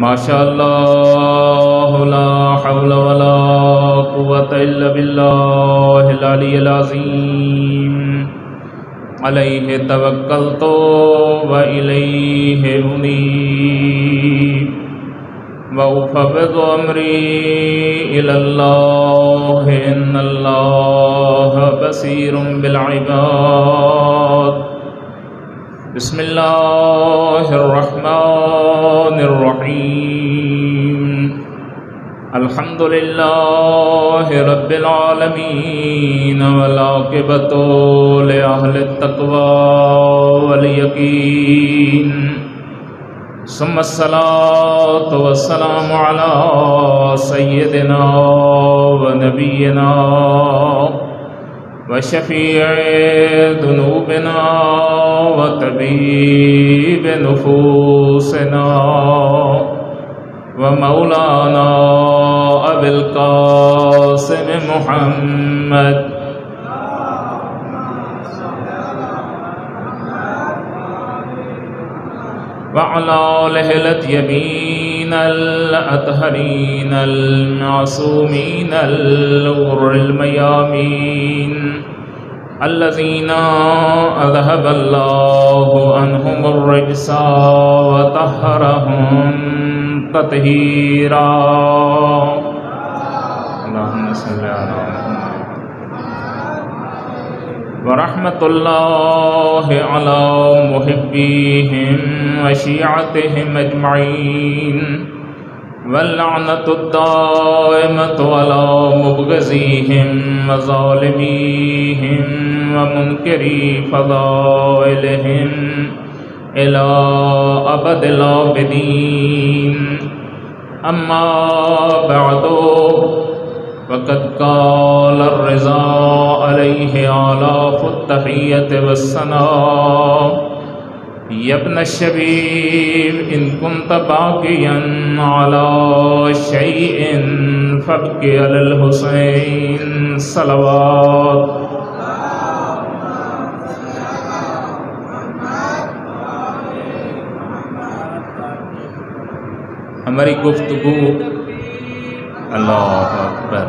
ماشاء اللہ لا حول ولا قوة الا باللہ العلی العظیم علیہ توکلت وإلیہ انیب وأفوض امری الی اللہ ان اللہ بصیر بالعباد بسم اللہ الرحمن الرحیم الحمد للہ رب العالمین والعاقبۃ لأہل التقوی والیقین ثم الصلاة والسلام علی سیدنا ونبینا وشفیع ذنوبنا وطبیب نفوسنا ومولانا ابی القاسم محمد وعلى آلہ الطیبین الأطہرین المعصومین الغر المیامین الذین اذهب اللہ عنہم الرجس وطہرہم تطہیرا اللہم صلی علی محمد ورحمۃ اللہ علی محبیہم وشیعتہم اجمعین واللعنۃ الدائمۃ علی مبغضیہم وظالمیہم ومنکری فضائلہم الی ابد الآبدین اما بعد وقد قال الرضا علیہ آلاف التحیت والثناء یا ابن الشبیب ان کنت باقیا علی شیء فابق علی الحسین صلوات ہماری گفتگو اللہ اکبر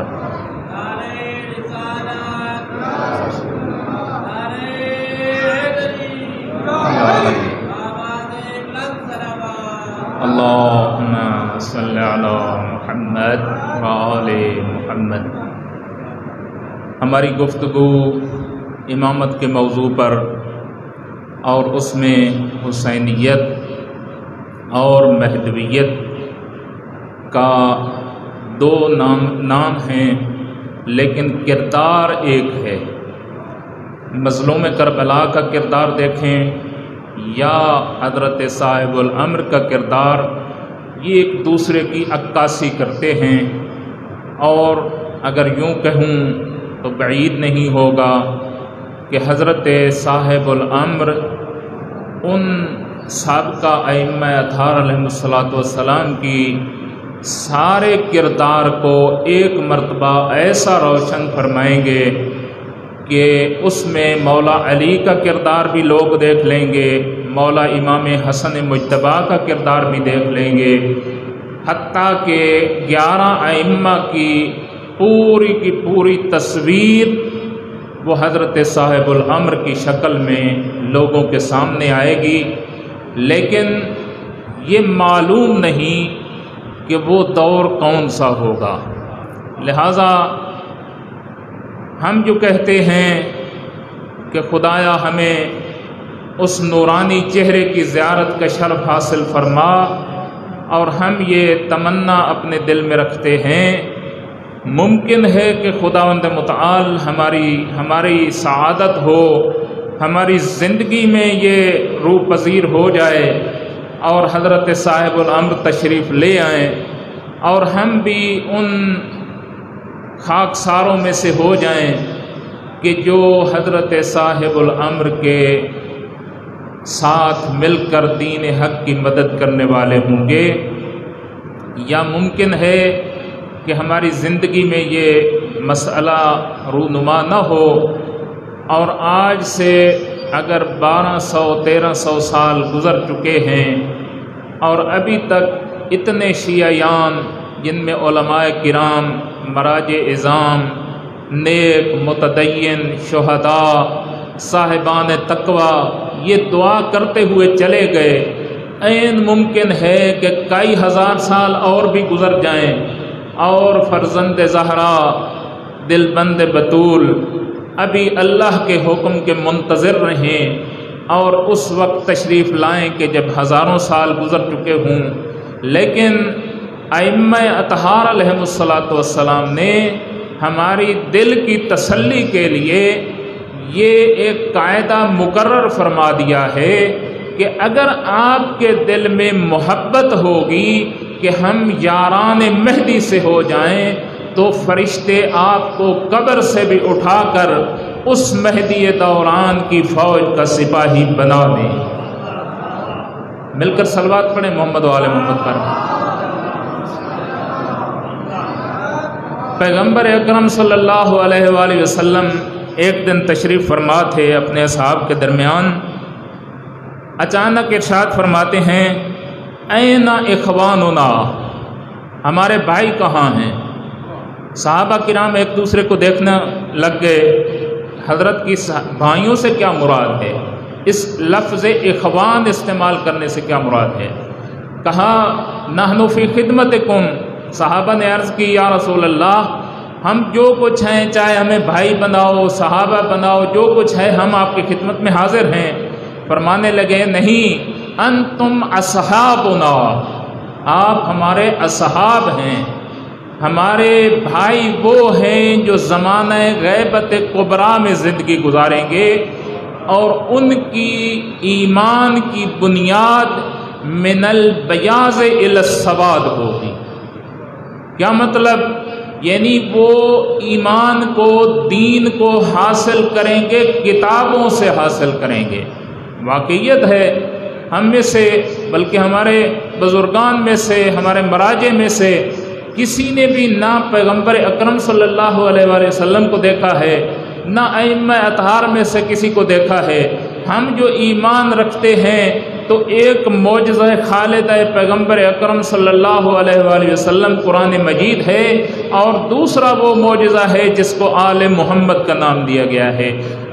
اللہم صلی علی محمد وآل محمد۔ ہماری گفتگو امامت کے موضوع پر اور اس میں حسینیت اور مہدویت کا دو نام ہیں لیکن کردار ایک ہے۔ مظلوم کربلا کا کردار دیکھیں یا حضرت صاحب الامر کا کردار، یہ ایک دوسرے کی عکاسی کرتے ہیں، اور اگر یوں کہوں تو بعید نہیں ہوگا کہ حضرت صاحب الامر ان سابقہ ائمہ اطہار علیہم الصلاۃ کی سارے کردار کو ایک مرتبہ ایسا روشن فرمائیں گے کہ اس میں مولا علی کا کردار بھی لوگ دیکھ لیں گے، مولا امام حسن مجتبیٰ کا کردار بھی دیکھ لیں گے، حتیٰ کہ 11 ائمہ کی پوری تصویر وہ حضرت صاحب الامر کی شکل میں لوگوں کے سامنے آئے گی، لیکن یہ معلوم نہیں کہ وہ دور کون سا ہوگا۔ لہٰذا ہم جو کہتے ہیں کہ خدایا ہمیں اس نورانی چہرے کی زیارت کا شرف حاصل فرما، اور ہم یہ تمنا اپنے دل میں رکھتے ہیں، ممکن ہے کہ خداوند متعال ہماری سعادت ہو، ہماری زندگی میں یہ روح پذیر ہو جائے اور حضرت صاحب الامر تشریف لے آئیں، اور ہم بھی ان خاکساروں میں سے ہو جائیں کہ جو حضرت صاحب الامر کے ساتھ مل کر دین حق کی مدد کرنے والے ہوں گے۔ یا ممکن ہے کہ ہماری زندگی میں یہ مسئلہ رونما نہ ہو، اور آج سے اگر 1200-1300 سال گزر چکے ہیں اور ابھی تک اتنے شیعیان جن میں علماء کرام، مراج اعظام، نیک متدین، شہداء، صاحبان تقوی یہ دعا کرتے ہوئے چلے گئے، عین ممکن ہے کہ کئی ہزار سال اور بھی گزر جائیں اور فرزند زہرا دلبند بطول ابھی اللہ کے حکم کے منتظر رہیں اور اس وقت تشریف لائیں کہ جب ہزاروں سال گزر چکے ہوں۔ لیکن ائمہ اطہار علیہم الصلاۃ والسلام نے ہماری دل کی تسلی کے لیے یہ ایک قاعدہ مقرر فرما دیا ہے کہ اگر آپ کے دل میں محبت ہوگی کہ ہم یاران مہدی سے ہو جائیں تو فرشتے آپ کو قبر سے بھی اٹھا کر اس مہدی دوران کی فوج کا سپاہی بنا دیں۔ مل کر صلوات پڑھیں محمد و آل محمد پر۔ پیغمبر اکرم صلی اللہ علیہ وآلہ وسلم ایک دن تشریف فرما تھے اپنے اصحاب کے درمیان، اچانک ارشاد فرماتے ہیں این اخواننا، ہمارے بھائی کہاں ہیں؟ صحابہ کرام ایک دوسرے کو دیکھنا لگ گئے، حضرت کی بھائیوں سے کیا مراد ہے؟ اس لفظ اخوان استعمال کرنے سے کیا مراد ہے؟ کہا نحن فی خدمتکم، صحابہ نے عرض کی یا رسول اللہ ہم جو کچھ ہیں، چاہے ہمیں بھائی بناؤ، صحابہ بناؤ، جو کچھ ہے ہم آپ کی خدمت میں حاضر ہیں۔ فرمانے لگے نہیں، انتم اصحابنا، آپ ہمارے اصحاب ہیں، ہمارے بھائی وہ ہیں جو زمانہ غیبت کبریٰ میں زندگی گزاریں گے اور ان کی ایمان کی بنیاد من البیاض الی السواد ہوگی۔ کیا مطلب؟ یعنی وہ ایمان کو، دین کو حاصل کریں گے، کتابوں سے حاصل کریں گے۔ واقعیت ہے ہم میں سے، بلکہ ہمارے بزرگان میں سے، ہمارے مراجع میں سے کسی نے بھی نہ پیغمبر اکرم صلی اللہ علیہ وآلہ وسلم کو دیکھا ہے، نہ ائمہ اطہار میں سے کسی کو دیکھا ہے۔ ہم جو ایمان رکھتے ہیں تو ایک معجزہ خالدہ پیغمبر اکرم صلی اللہ علیہ وآلہ وسلم قرآن مجید ہے، اور دوسرا وہ معجزہ ہے جس کو آل محمد کا نام دیا گیا ہے۔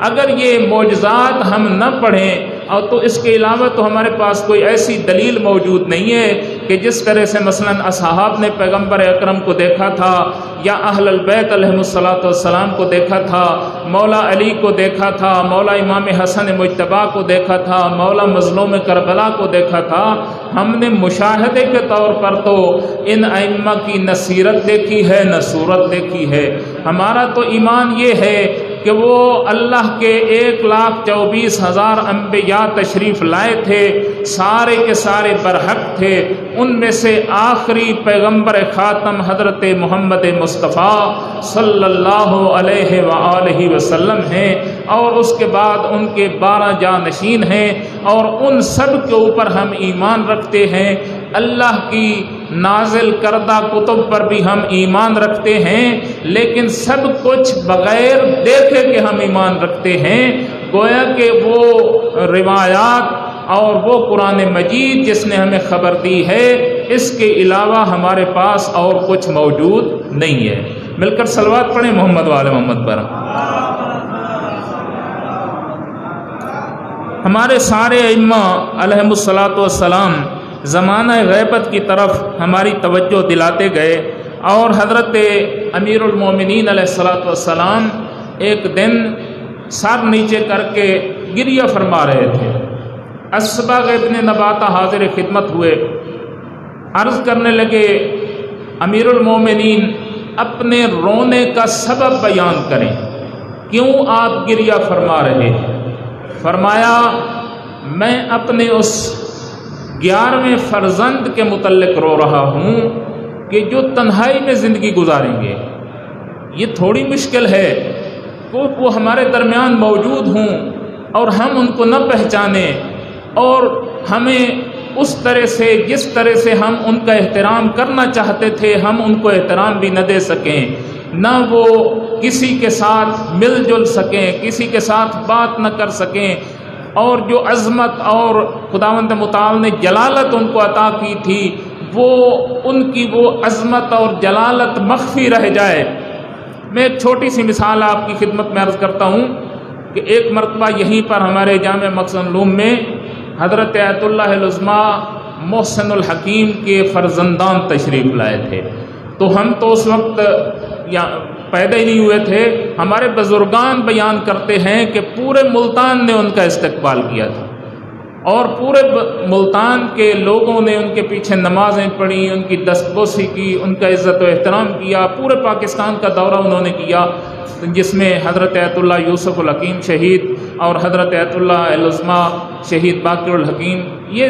اگر یہ معجزات ہم نہ پڑھیں اور تو اس کے علاوہ تو ہمارے پاس کوئی ایسی دلیل موجود نہیں ہے کہ جس طرح سے مثلاً اصحاب نے پیغمبر اکرم کو دیکھا تھا، یا اہل البیت علیہم الصلاۃ والسلام کو دیکھا تھا، مولا علی کو دیکھا تھا، مولا امام حسن مجتبیٰ کو دیکھا تھا، مولا مظلوم کربلا کو دیکھا تھا۔ ہم نے مشاہدے کے طور پر تو ان ائمہ کی نہ سیرت دیکھی ہے نہ صورت دیکھی ہے۔ ہمارا تو ایمان یہ ہے کہ وہ اللہ کے 1,24,000 انبیاء تشریف لائے تھے، سارے کے سارے برحق تھے، ان میں سے آخری پیغمبر خاتم حضرت محمد مصطفیٰ صلی اللہ علیہ وآلہ وسلم ہیں، اور اس کے بعد ان کے 12 جانشین ہیں، اور ان سب کے اوپر ہم ایمان رکھتے ہیں۔ اللہ کی نازل کردہ کتب پر بھی ہم ایمان رکھتے ہیں، لیکن سب کچھ بغیر دیکھے کہ ہم ایمان رکھتے ہیں۔ گویا کہ وہ روایات اور وہ قرآن مجید جس نے ہمیں خبر دی ہے، اس کے علاوہ ہمارے پاس اور کچھ موجود نہیں ہے۔ مل کر صلوات پڑھیں محمد و آل محمد پر۔ ہمارے سارے ائمہ علیہم الصلاۃ والسلام زمانہ غیبت کی طرف ہماری توجہ دلاتے گئے، اور حضرت امیر المومنین علیہ الصلاۃ والسلام ایک دن سر نیچے کر کے گریہ فرما رہے تھے۔ اسبغ ابن نباتہ حاضر خدمت ہوئے، عرض کرنے لگے امیر المومنین اپنے رونے کا سبب بیان کریں، کیوں آپ گریہ فرما رہے ہیں؟ فرمایا میں اپنے اس 11ویں فرزند کے متعلق رو رہا ہوں کہ جو تنہائی میں زندگی گزاریں گے۔ یہ تھوڑی مشکل ہے کہ وہ ہمارے درمیان موجود ہوں اور ہم ان کو نہ پہچانیں، اور ہمیں اس طرح سے جس طرح سے ہم ان کا احترام کرنا چاہتے تھے ہم ان کو احترام بھی نہ دے سکیں، نہ وہ کسی کے ساتھ مل جل سکیں، کسی کے ساتھ بات نہ کر سکیں، اور جو عظمت اور خداوند متعال نے جلالت ان کو عطا کی تھی وہ ان کی وہ عظمت اور جلالت مخفی رہ جائے۔ میں ایک چھوٹی سی مثال آپ کی خدمت میں عرض کرتا ہوں کہ ایک مرتبہ یہیں پر ہمارے جامع مخزن علوم میں حضرت آیت اللہ العظمیٰ محسن الحکیم کے فرزندان تشریف لائے تھے۔ تو ہم تو اس وقت پیدا ہی نہیں ہوئے تھے، ہمارے بزرگان بیان کرتے ہیں کہ پورے ملتان نے ان کا استقبال کیا تھا، اور پورے ملتان کے لوگوں نے ان کے پیچھے نمازیں پڑھی، ان کی دستبوسی کی، ان کا عزت و احترام کیا۔ پورے پاکستان کا دورہ انہوں نے کیا، جس میں حضرت آیت اللہ یوسف الحکیم شہید اور حضرت آیت اللہ العظمیٰ شہید باقر الحکیم، یہ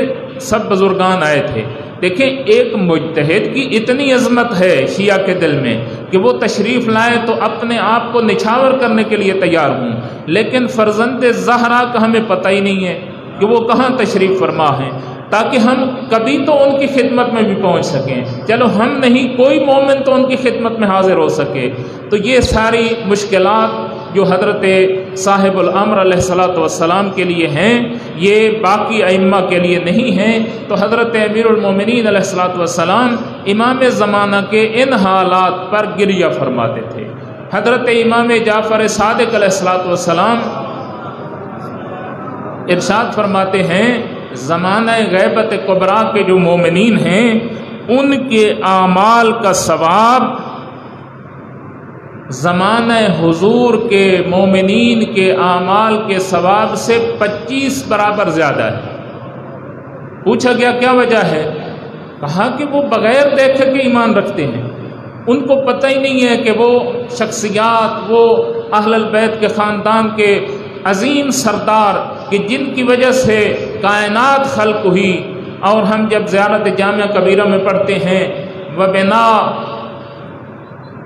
سب بزرگان آئے تھے۔ دیکھیں، ایک مجتہد کی اتنی عظمت ہے شیعہ کے دل میں کہ وہ تشریف لائے تو اپنے آپ کو نچھاور کرنے کے لیے تیار ہوں، لیکن فرزند زہرا کا ہمیں پتہ ہی نہیں ہے کہ وہ کہاں تشریف فرما ہیں، تاکہ ہم کبھی تو ان کی خدمت میں بھی پہنچ سکیں۔ چلو ہم نہیں، کوئی مومن تو ان کی خدمت میں حاضر ہو سکے۔ تو یہ ساری مشکلات جو حضرت صاحب الامر علیہ الصلاۃ والسلام کے لیے ہیں، یہ باقی ائمہ کے لیے نہیں ہیں۔ تو حضرت امیر المومنین علیہ الصلاۃ والسلام امام زمانہ کے ان حالات پر گریہ فرماتے تھے۔ حضرت امام جعفر صادق علیہ الصلاۃ والسلام ارشاد فرماتے ہیں، زمانہ غیبت کبریٰ کے جو مومنین ہیں ان کے اعمال کا ثواب زمانہ حضور کے مومنین کے اعمال کے ثواب سے 25 برابر زیادہ ہے۔ پوچھا گیا کیا وجہ ہے؟ کہا کہ وہ بغیر دیکھے کے ایمان رکھتے ہیں، ان کو پتہ ہی نہیں ہے کہ وہ شخصیات، وہ اہل البیت کے خاندان کے عظیم سردار کہ جن کی وجہ سے کائنات خلق ہوئی، اور ہم جب زیارت جامعہ کبیرہ میں پڑھتے ہیں وبنا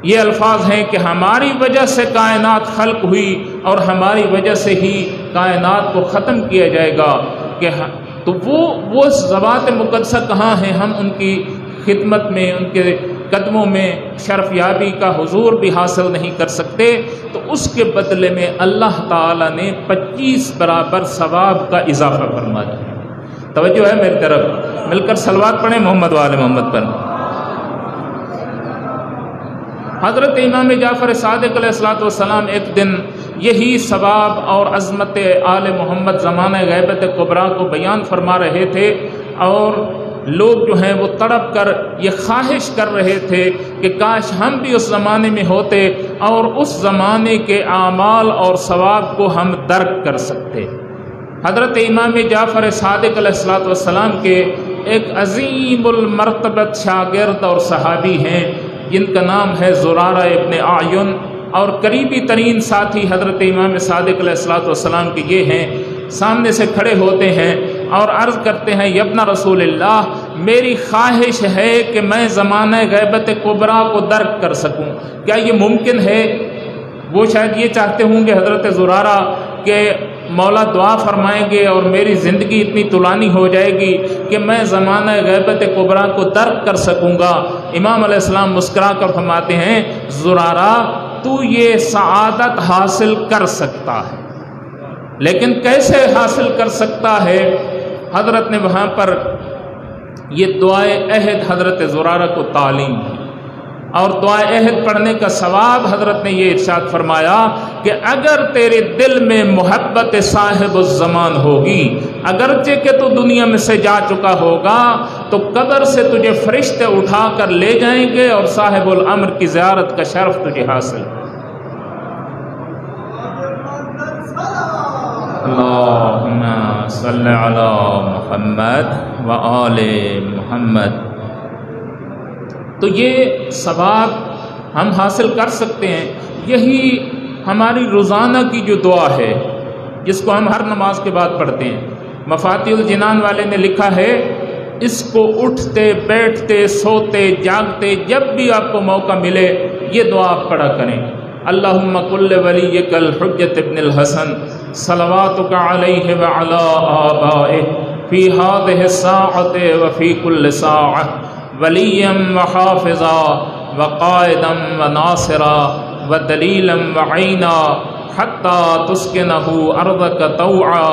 یہ الفاظ ہیں کہ ہماری وجہ سے کائنات خلق ہوئی اور ہماری وجہ سے ہی کائنات کو ختم کیا جائے گا، کہ تو وہ ذوات مقدسہ کہاں ہیں؟ ہم ان کی خدمت میں، ان کے قدموں میں شرف یابی کا حضور بھی حاصل نہیں کر سکتے۔ تو اس کے بدلے میں اللہ تعالیٰ نے 25 برابر ثواب کا اضافہ فرما دیا۔ توجہ ہے میری طرف، مل کر صلوات پڑھیں محمد و آل محمد پر۔ حضرت امام جعفر صادق علیہ الصلاۃ والسلام ایک دن یہی ثواب اور عظمت آل محمد زمانہ غیبت کبریٰ کو بیان فرما رہے تھے، اور لوگ جو ہیں وہ تڑپ کر یہ خواہش کر رہے تھے کہ کاش ہم بھی اس زمانے میں ہوتے اور اس زمانے کے اعمال اور ثواب کو ہم درک کر سکتے۔ حضرت امام جعفر صادق علیہ الصلاۃ والسلام کے ایک عظیم المرتبت شاگرد اور صحابی ہیں جن کا نام ہے زرارہ ابن اعین، اور قریبی ترین ساتھی حضرت امام صادق علیہ الصلاۃ والسلام کے یہ ہیں۔ سامنے سے کھڑے ہوتے ہیں اور عرض کرتے ہیں، یبن رسول اللہ، میری خواہش ہے کہ میں زمانہ غیبت کبریٰ کو درک کر سکوں، کیا یہ ممکن ہے؟ وہ شاید یہ چاہتے ہوں گے حضرت زرارہ کہ مولا دعا فرمائیں گے اور میری زندگی اتنی طولانی ہو جائے گی کہ میں زمانہ غیبت کبریٰ کو درک کر سکوں گا۔ امام علیہ السلام مسکرا کر فرماتے ہیں، زرارہ تو یہ سعادت حاصل کر سکتا ہے، لیکن کیسے حاصل کر سکتا ہے؟ حضرت نے وہاں پر یہ دعائے عہد حضرت زرارہ کو تعلیم دی، اور دعائے عہد پڑھنے کا ثواب حضرت نے یہ ارشاد فرمایا کہ اگر تیرے دل میں محبت صاحب الزمان ہوگی، اگرچہ کہ تو دنیا میں سے جا چکا ہوگا، تو قبر سے تجھے فرشتے اٹھا کر لے جائیں گے اور صاحب الامر کی زیارت کا شرف تجھے حاصل ہے۔ اللہم صلی علی محمد و آل محمد۔ تو یہ ثواب ہم حاصل کر سکتے ہیں۔ یہی ہماری روزانہ کی جو دعا ہے جس کو ہم ہر نماز کے بعد پڑھتے ہیں، مفاتیح الجنان والے نے لکھا ہے، اس کو اٹھتے بیٹھتے سوتے جاگتے جب بھی آپ کو موقع ملے یہ دعا آپ پڑھا کریں۔ اللہم کل ولیک الحجۃ ابن الحسن صلواتک علیہ وعلی آبائہ فی ہذہ الساعۃ وفی کل ساعہ ولیا وحافظا وقائدا وناصرا ودلیلا وعینا حتی تسکنہ ارضک طوعا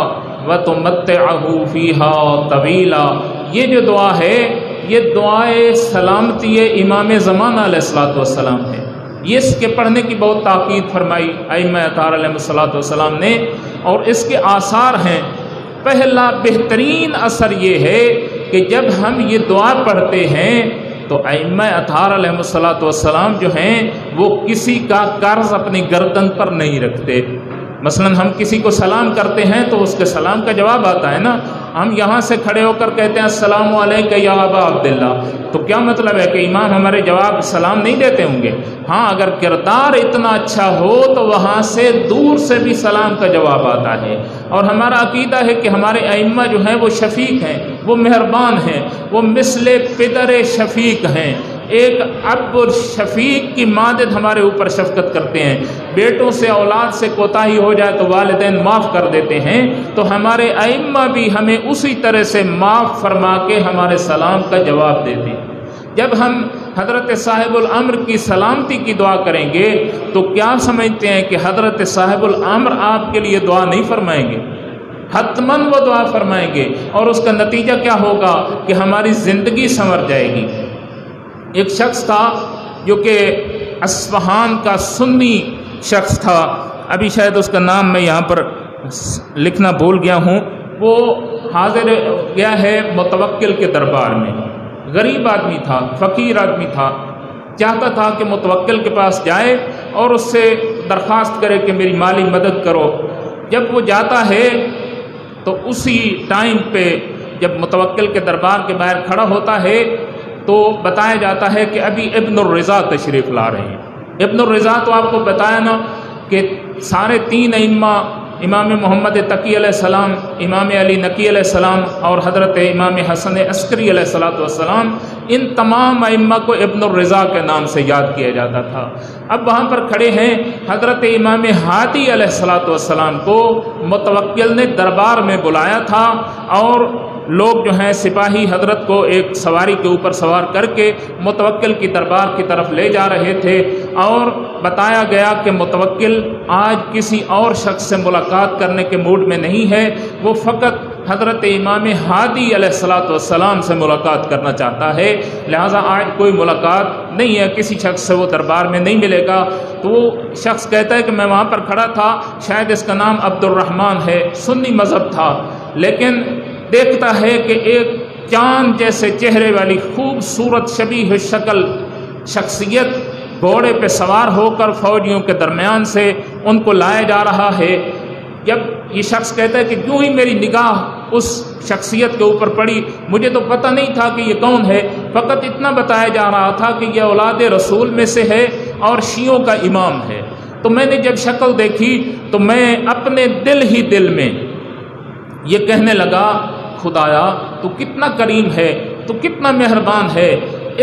وتمتعہ فیہا طویلا۔ یہ جو دعا ہے یہ دعائے سلامتی امام زمانہ علیہ الصلوۃ والسلام ہے، یہ اس کے پڑھنے کی بہت تاکید فرمائی ائمہ اطہار علیہ الصلوۃ والسلام نے، اور اس کے آثار ہیں۔ پہلا بہترین اثر یہ ہے کہ جب ہم یہ دعا پڑھتے ہیں تو ائمہ اطہار علیہ الصلوۃ والسلام جو ہیں وہ کسی کا قرض اپنی گردن پر نہیں رکھتے۔ مثلا ہم کسی کو سلام کرتے ہیں تو اس کے سلام کا جواب آتا ہے نا، ہم یہاں سے کھڑے ہو کر کہتے ہیں السلام علیکم یا ابا عبداللہ، تو کیا مطلب ہے کہ امام ہمارے جواب سلام نہیں دیتے ہوں گے؟ ہاں، اگر کردار اتنا اچھا ہو تو وہاں سے دور سے بھی سلام کا جواب آتا ہے۔ اور ہمارا عقیدہ ہے کہ ہمارے ائمہ جو ہیں وہ شفیق ہیں، وہ مہربان ہیں، وہ مثل پدر شفیق ہیں۔ ایک اب شفیق کی مانند ہمارے اوپر شفقت کرتے ہیں۔ بیٹوں سے اولاد سے کوتاہی ہو جائے تو والدین معاف کر دیتے ہیں، تو ہمارے ائمہ بھی ہمیں اسی طرح سے معاف فرما کے ہمارے سلام کا جواب دیتے ہیں۔ جب ہم حضرت صاحب الامر کی سلامتی کی دعا کریں گے تو کیا سمجھتے ہیں کہ حضرت صاحب الامر آپ کے لیے دعا نہیں فرمائیں گے؟ حتماً وہ دعا فرمائیں گے، اور اس کا نتیجہ کیا ہوگا کہ ہماری زندگی سنور جائے گی۔ ایک شخص تھا جو کہ اصفہان کا سنی شخص تھا، ابھی شاید اس کا نام میں یہاں پر لکھنا بھول گیا ہوں، وہ حاضر گیا ہے متوکل کے دربار میں۔ غریب آدمی تھا، فقیر آدمی تھا، چاہتا تھا کہ متوکل کے پاس جائے اور اس سے درخواست کرے کہ میری مالی مدد کرو۔ جب وہ جاتا ہے تو اسی ٹائم پہ جب متوکل کے دربار کے باہر کھڑا ہوتا ہے تو بتایا جاتا ہے کہ ابھی ابن الرضا تشریف لا رہے ہیں۔ ابن الرضا تو آپ کو بتایا نا کہ سارے تین ائمہ، امام محمد تقی علیہ السلام، امام علی نقی علیہ السلام اور حضرت امام حسن عسکری علیہ الصلوۃ والسلام، ان تمام ائمہ کو ابن الرضا کے نام سے یاد کیا جاتا تھا۔ اب وہاں پر کھڑے ہیں، حضرت امام ہادی علیہ الصلوۃ والسلام کو متوکل نے دربار میں بلایا تھا، اور لوگ جو ہیں سپاہی حضرت کو ایک سواری کے اوپر سوار کر کے متوکل کی دربار کی طرف لے جا رہے تھے، اور بتایا گیا کہ متوکل آج کسی اور شخص سے ملاقات کرنے کے موڈ میں نہیں ہے، وہ فقط حضرت امام ہادی علیہ الصلوۃ والسلام سے ملاقات کرنا چاہتا ہے، لہٰذا آج کوئی ملاقات نہیں ہے، کسی شخص سے وہ دربار میں نہیں ملے گا۔ تو وہ شخص کہتا ہے کہ میں وہاں پر کھڑا تھا، شاید اس کا نام عبد الرحمن ہے، سنی مذہب تھا، لیکن دیکھتا ہے کہ ایک چاند جیسے چہرے والی خوبصورت شبیہ الشکل شخصیت گھوڑے پہ سوار ہو کر فوجیوں کے درمیان سے ان کو لایا جا رہا ہے۔ جب یہ شخص کہتا ہے کہ کیوں ہی میری نگاہ اس شخصیت کے اوپر پڑی، مجھے تو پتہ نہیں تھا کہ یہ کون ہے، فقط اتنا بتایا جا رہا تھا کہ یہ اولاد رسول میں سے ہے اور شیعوں کا امام ہے۔ تو میں نے جب شکل دیکھی تو میں اپنے دل ہی دل میں یہ کہنے لگا، خدایا تو کتنا کریم ہے، تو کتنا مہربان ہے،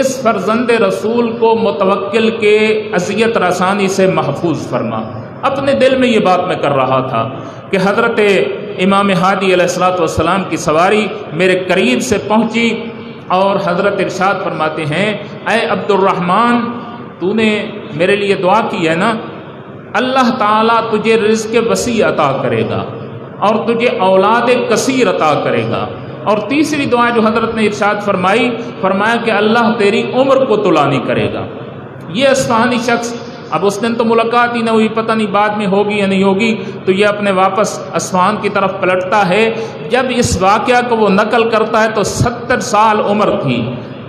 اس فرزند رسول کو متوکل کے اذیت رسانی سے محفوظ فرما۔ اپنے دل میں یہ بات میں کر رہا تھا کہ حضرت امام ہادی علیہ الصلوۃ والسلام کی سواری میرے قریب سے پہنچی، اور حضرت ارشاد فرماتے ہیں، اے عبد الرحمن، تو نے میرے لیے دعا کی ہے نا، اللہ تعالیٰ تجھے رزق وسیع عطا کرے گا اور تجھے اولاد کثیر عطا کرے گا۔ اور تیسری دعا جو حضرت نے ارشاد فرمایا کہ اللہ تیری عمر کو طولانی کرے گا۔ یہ اصفہانی شخص، اب اس دن تو ملاقات ہی نہ ہوئی، پتہ نہیں بعد میں ہوگی یا نہیں ہوگی، تو یہ اپنے واپس اصفہان کی طرف پلٹتا ہے۔ جب اس واقعہ کو وہ نقل کرتا ہے تو 70 سال عمر تھی،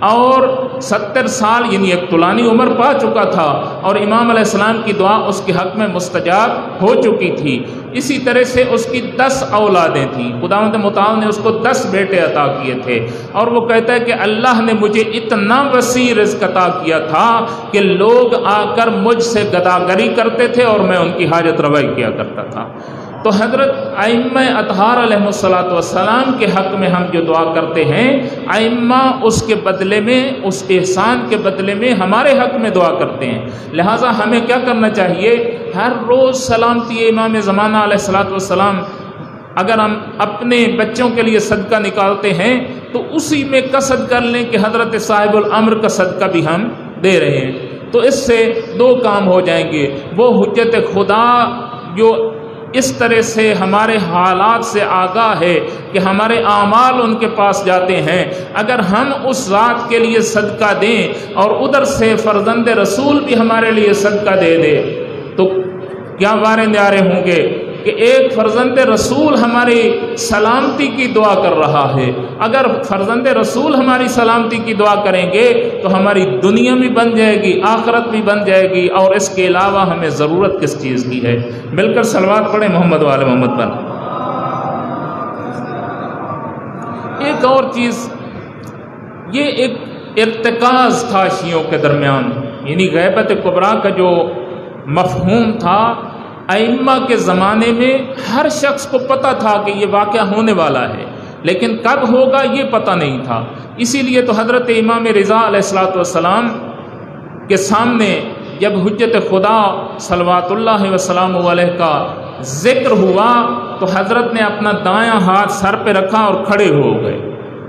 اور 70 سال یعنی ایک طولانی عمر پا چکا تھا، اور امام علیہ السلام کی دعا اس کے حق میں مستجاب ہو چکی تھی۔ اسی طرح سے اس کی 10 اولادیں تھیں، خداوند متعال نے اس کو 10 بیٹے عطا کیے تھے، اور وہ کہتا ہے کہ اللہ نے مجھے اتنا وسیع رزق عطا کیا تھا کہ لوگ آ کر مجھ سے گداگری کرتے تھے اور میں ان کی حاجت روائی کیا کرتا تھا۔ تو حضرت ائمہ اطہار علیہ الصلوۃ والسلام کے حق میں ہم جو دعا کرتے ہیں، ائمہ اس کے بدلے میں، اس احسان کے بدلے میں ہمارے حق میں دعا کرتے ہیں۔ لہٰذا ہمیں کیا کرنا چاہیے؟ ہر روز سلامتی امام زمانہ علیہ الصلوۃ والسلام، اگر ہم اپنے بچوں کے لیے صدقہ نکالتے ہیں تو اسی میں قصد کر لیں کہ حضرت صاحب الامر کا صدقہ بھی ہم دے رہے ہیں، تو اس سے 2 کام ہو جائیں گے۔ وہ حجت خدا جو اس طرح سے ہمارے حالات سے آگاہ ہے کہ ہمارے اعمال ان کے پاس جاتے ہیں۔ اگر ہم اس ذات کے لیے صدقہ دیں اور ادھر سے فرزند رسول بھی ہمارے لیے صدقہ دے دے تو کیا بارے نیارے ہوں گے کہ ایک فرزند رسول ہماری سلامتی کی دعا کر رہا ہے۔ اگر فرزند رسول ہماری سلامتی کی دعا کریں گے تو ہماری دنیا بھی بن جائے گی، آخرت بھی بن جائے گی، اور اس کے علاوہ ہمیں ضرورت کس چیز کی ہے؟ مل کر صلوات پڑھیں محمد وآل محمد پر۔ ایک اور چیز، یہ ایک ارتکاز تھا شیعوں کے درمیان، یعنی غیبت کبریٰ کا جو مفہوم تھا، ائمہ کے زمانے میں ہر شخص کو پتہ تھا کہ یہ واقعہ ہونے والا ہے، لیکن کب ہوگا یہ پتہ نہیں تھا۔ اسی لیے تو حضرت امام رضا علیہ السلام کے سامنے جب حجت خدا صلوات اللہ وسلام علیہ کا ذکر ہوا تو حضرت نے اپنا دایاں ہاتھ سر پہ رکھا اور کھڑے ہو گئے،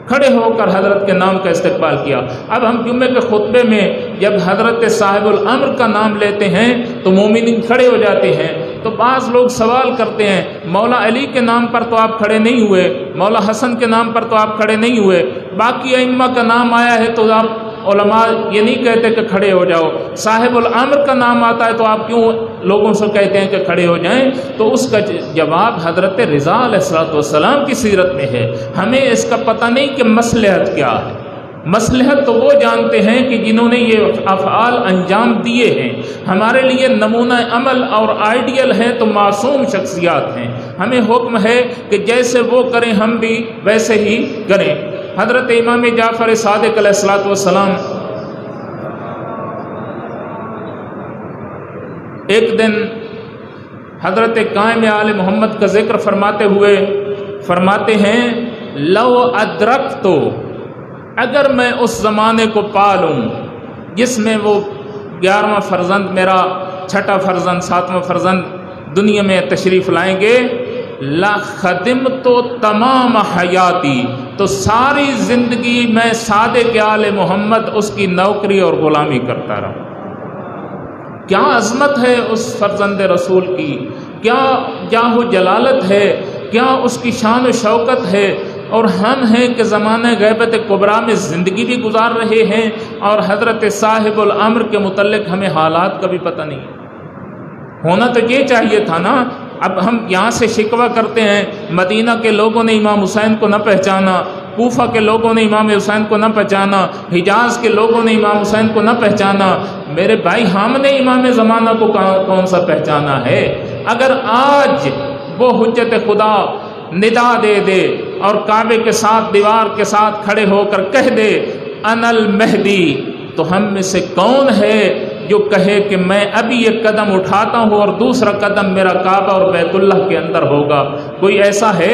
کھڑے ہو کر حضرت کے نام کا استقبال کیا۔ اب ہم جمعے کے خطبے میں جب حضرت صاحب الامر کا نام لیتے ہیں تو مومنین کھڑے ہو جاتے ہیں، تو بعض لوگ سوال کرتے ہیں مولا علی کے نام پر تو آپ کھڑے نہیں ہوئے، مولا حسن کے نام پر تو آپ کھڑے نہیں ہوئے، باقی ائمہ کا نام آیا ہے تو آپ علماء یہ نہیں کہتے کہ کھڑے ہو جاؤ، صاحب الامر کا نام آتا ہے تو آپ کیوں لوگوں سے کہتے ہیں کہ کھڑے ہو جائیں؟ تو اس کا جواب حضرت رضا علیہ السلام کی سیرت میں ہے۔ ہمیں اس کا پتہ نہیں کہ مصلحت کیا ہے۔ مصلحت تو وہ جانتے ہیں کہ جنہوں نے یہ افعال انجام دیے ہیں۔ ہمارے لیے نمونہ عمل اور آئیڈیل ہیں تو معصوم شخصیات ہیں، ہمیں حکم ہے کہ جیسے وہ کریں ہم بھی ویسے ہی کریں۔ حضرت امام جعفر صادق علیہ السلام ایک دن حضرت قائم آل محمد کا ذکر فرماتے ہوئے فرماتے ہیں لو ادرکتو، اگر میں اس زمانے کو پالوں جس میں وہ 11واں فرزند میرا، چھٹا فرزند، 7واں فرزند دنیا میں تشریف لائیں گے، لا خدمت تمام حیاتی، تو ساری زندگی میں صادق آل محمد اس کی نوکری اور غلامی کرتا رہا۔ کیا عظمت ہے اس فرزند رسول کی، کیا جاہ و جلالت ہے، کیا اس کی شان و شوکت ہے، اور ہم ہیں کہ زمانہ غیبت کبریٰ میں زندگی بھی گزار رہے ہیں اور حضرت صاحب الامر کے متعلق ہمیں حالات کا بھی پتہ نہیں۔ ہونا تو یہ چاہیے تھا نا۔ اب ہم یہاں سے شکوہ کرتے ہیں مدینہ کے لوگوں نے امام حسین کو نہ پہچانا، کوفہ کے لوگوں نے امام حسین کو نہ پہچانا، حجاز کے لوگوں نے امام حسین کو نہ پہچانا۔ میرے بھائی ہم نے امام زمانہ کو کون سا پہچانا ہے؟ اگر آج وہ حجت خدا ندا دے دے اور کعبے کے ساتھ دیوار کے ساتھ کھڑے ہو کر کہہ دے انا المہدی، تو ہم میں سے کون ہے جو کہے کہ میں ابھی ایک قدم اٹھاتا ہوں اور دوسرا قدم میرا کعبہ اور بیت اللہ کے اندر ہوگا؟ کوئی ایسا ہے؟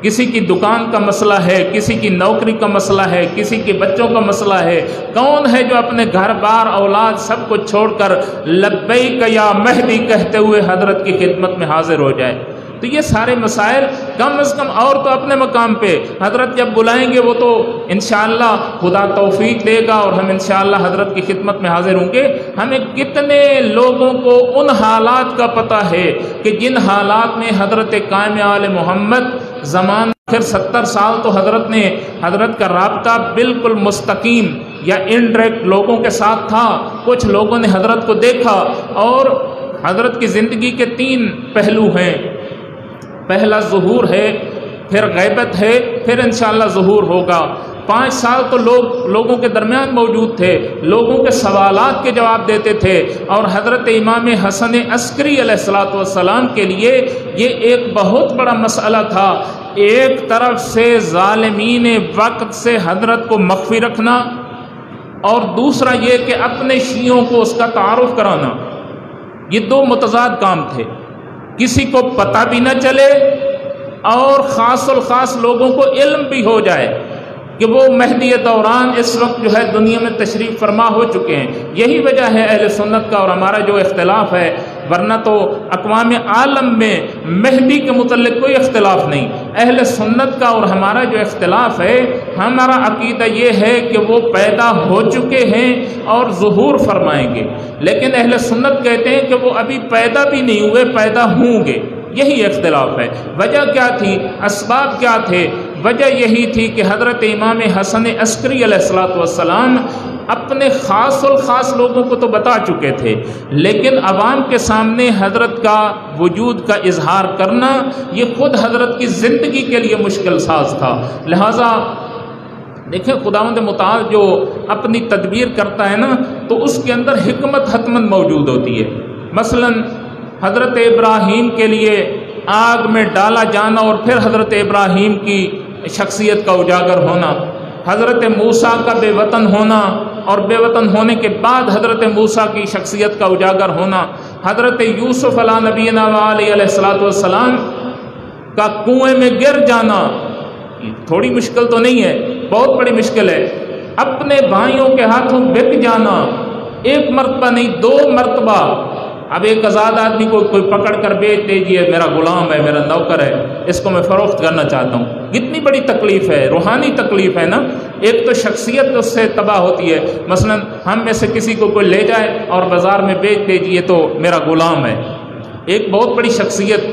کسی کی دکان کا مسئلہ ہے، کسی کی نوکری کا مسئلہ ہے، کسی کے بچوں کا مسئلہ ہے، کون ہے جو اپنے گھر بار اولاد سب کو چھوڑ کر لبیک یا مہدی کہتے ہوئے حضرت کی خدمت میں حاضر ہو جائے؟ تو یہ سارے مسائل کم از کم اور تو اپنے مقام پہ حضرت جب بلائیں گے وہ تو انشاءاللہ خدا توفیق دے گا اور ہم انشاءاللہ حضرت کی خدمت میں حاضر ہوں گے۔ ہمیں کتنے لوگوں کو ان حالات کا پتہ ہے کہ جن حالات میں حضرت قائم آل محمد زمان آخر 70 سال تو حضرت کا رابطہ بالکل مستقیم یا انڈائریکٹ لوگوں کے ساتھ تھا۔ کچھ لوگوں نے حضرت کو دیکھا، اور حضرت کی زندگی کے 3 پہلو ہیں، پہلا ظہور ہے، پھر غیبت ہے، پھر انشاءاللہ ظہور ہوگا۔ 5 سال تو لوگوں کے درمیان موجود تھے، لوگوں کے سوالات کے جواب دیتے تھے، اور حضرت امام حسن عسکری علیہ السلام کے لیے یہ ایک بہت بڑا مسئلہ تھا۔ ایک طرف سے ظالمین وقت سے حضرت کو مخفی رکھنا، اور دوسرا یہ کہ اپنے شیعوں کو اس کا تعارف کرانا۔ یہ 2 متضاد کام تھے، کسی کو پتہ بھی نہ چلے اور خاص الخاص لوگوں کو علم بھی ہو جائے کہ وہ مہدی دوران اس وقت جو ہے دنیا میں تشریف فرما ہو چکے ہیں۔ یہی وجہ ہے اہل سنت کا اور ہمارا جو اختلاف ہے، ورنہ تو اقوام عالم میں مہدی کے متعلق کوئی اختلاف نہیں۔ اہل سنت کا اور ہمارا جو اختلاف ہے، ہمارا عقیدہ یہ ہے کہ وہ پیدا ہو چکے ہیں اور ظہور فرمائیں گے، لیکن اہل سنت کہتے ہیں کہ وہ ابھی پیدا بھی نہیں ہوئے، پیدا ہوں گے۔ یہی اختلاف ہے۔ وجہ کیا تھی؟ اسباب کیا تھے؟ وجہ یہی تھی کہ حضرت امام حسن عسکری علیہ السلام اپنے خاص الخاص لوگوں کو تو بتا چکے تھے، لیکن عوام کے سامنے حضرت کا وجود کا اظہار کرنا یہ خود حضرت کی زندگی کے لیے مشکل ساز تھا۔ لہٰذا دیکھیں، خداوند متعال جو اپنی تدبیر کرتا ہے نا، تو اس کے اندر حکمت حتماً موجود ہوتی ہے۔ مثلا حضرت ابراہیم کے لیے آگ میں ڈالا جانا اور پھر حضرت ابراہیم کی شخصیت کا اجاگر ہونا، حضرت موسیٰ کا بے وطن ہونا اور بے وطن ہونے کے بعد حضرت موسیٰ کی شخصیت کا اجاگر ہونا، حضرت یوسف علیہ نبینا علیہ السلام کا کنویں میں گر جانا، تھوڑی مشکل تو نہیں ہے، بہت بڑی مشکل ہے۔ اپنے بھائیوں کے ہاتھوں بک جانا، ایک مرتبہ نہیں 2 مرتبہ۔ اب ایک آزاد آدمی کو کوئی پکڑ کر بیچ دیجیے، میرا غلام ہے، میرا نوکر ہے، اس کو میں فروخت کرنا چاہتا ہوں، کتنی بڑی تکلیف ہے، روحانی تکلیف ہے نا۔ ایک تو شخصیت اس سے تباہ ہوتی ہے، مثلا ہم میں سے کسی کو کوئی لے جائے اور بازار میں بیچ دیجیے تو میرا غلام ہے، ایک بہت بڑی شخصیت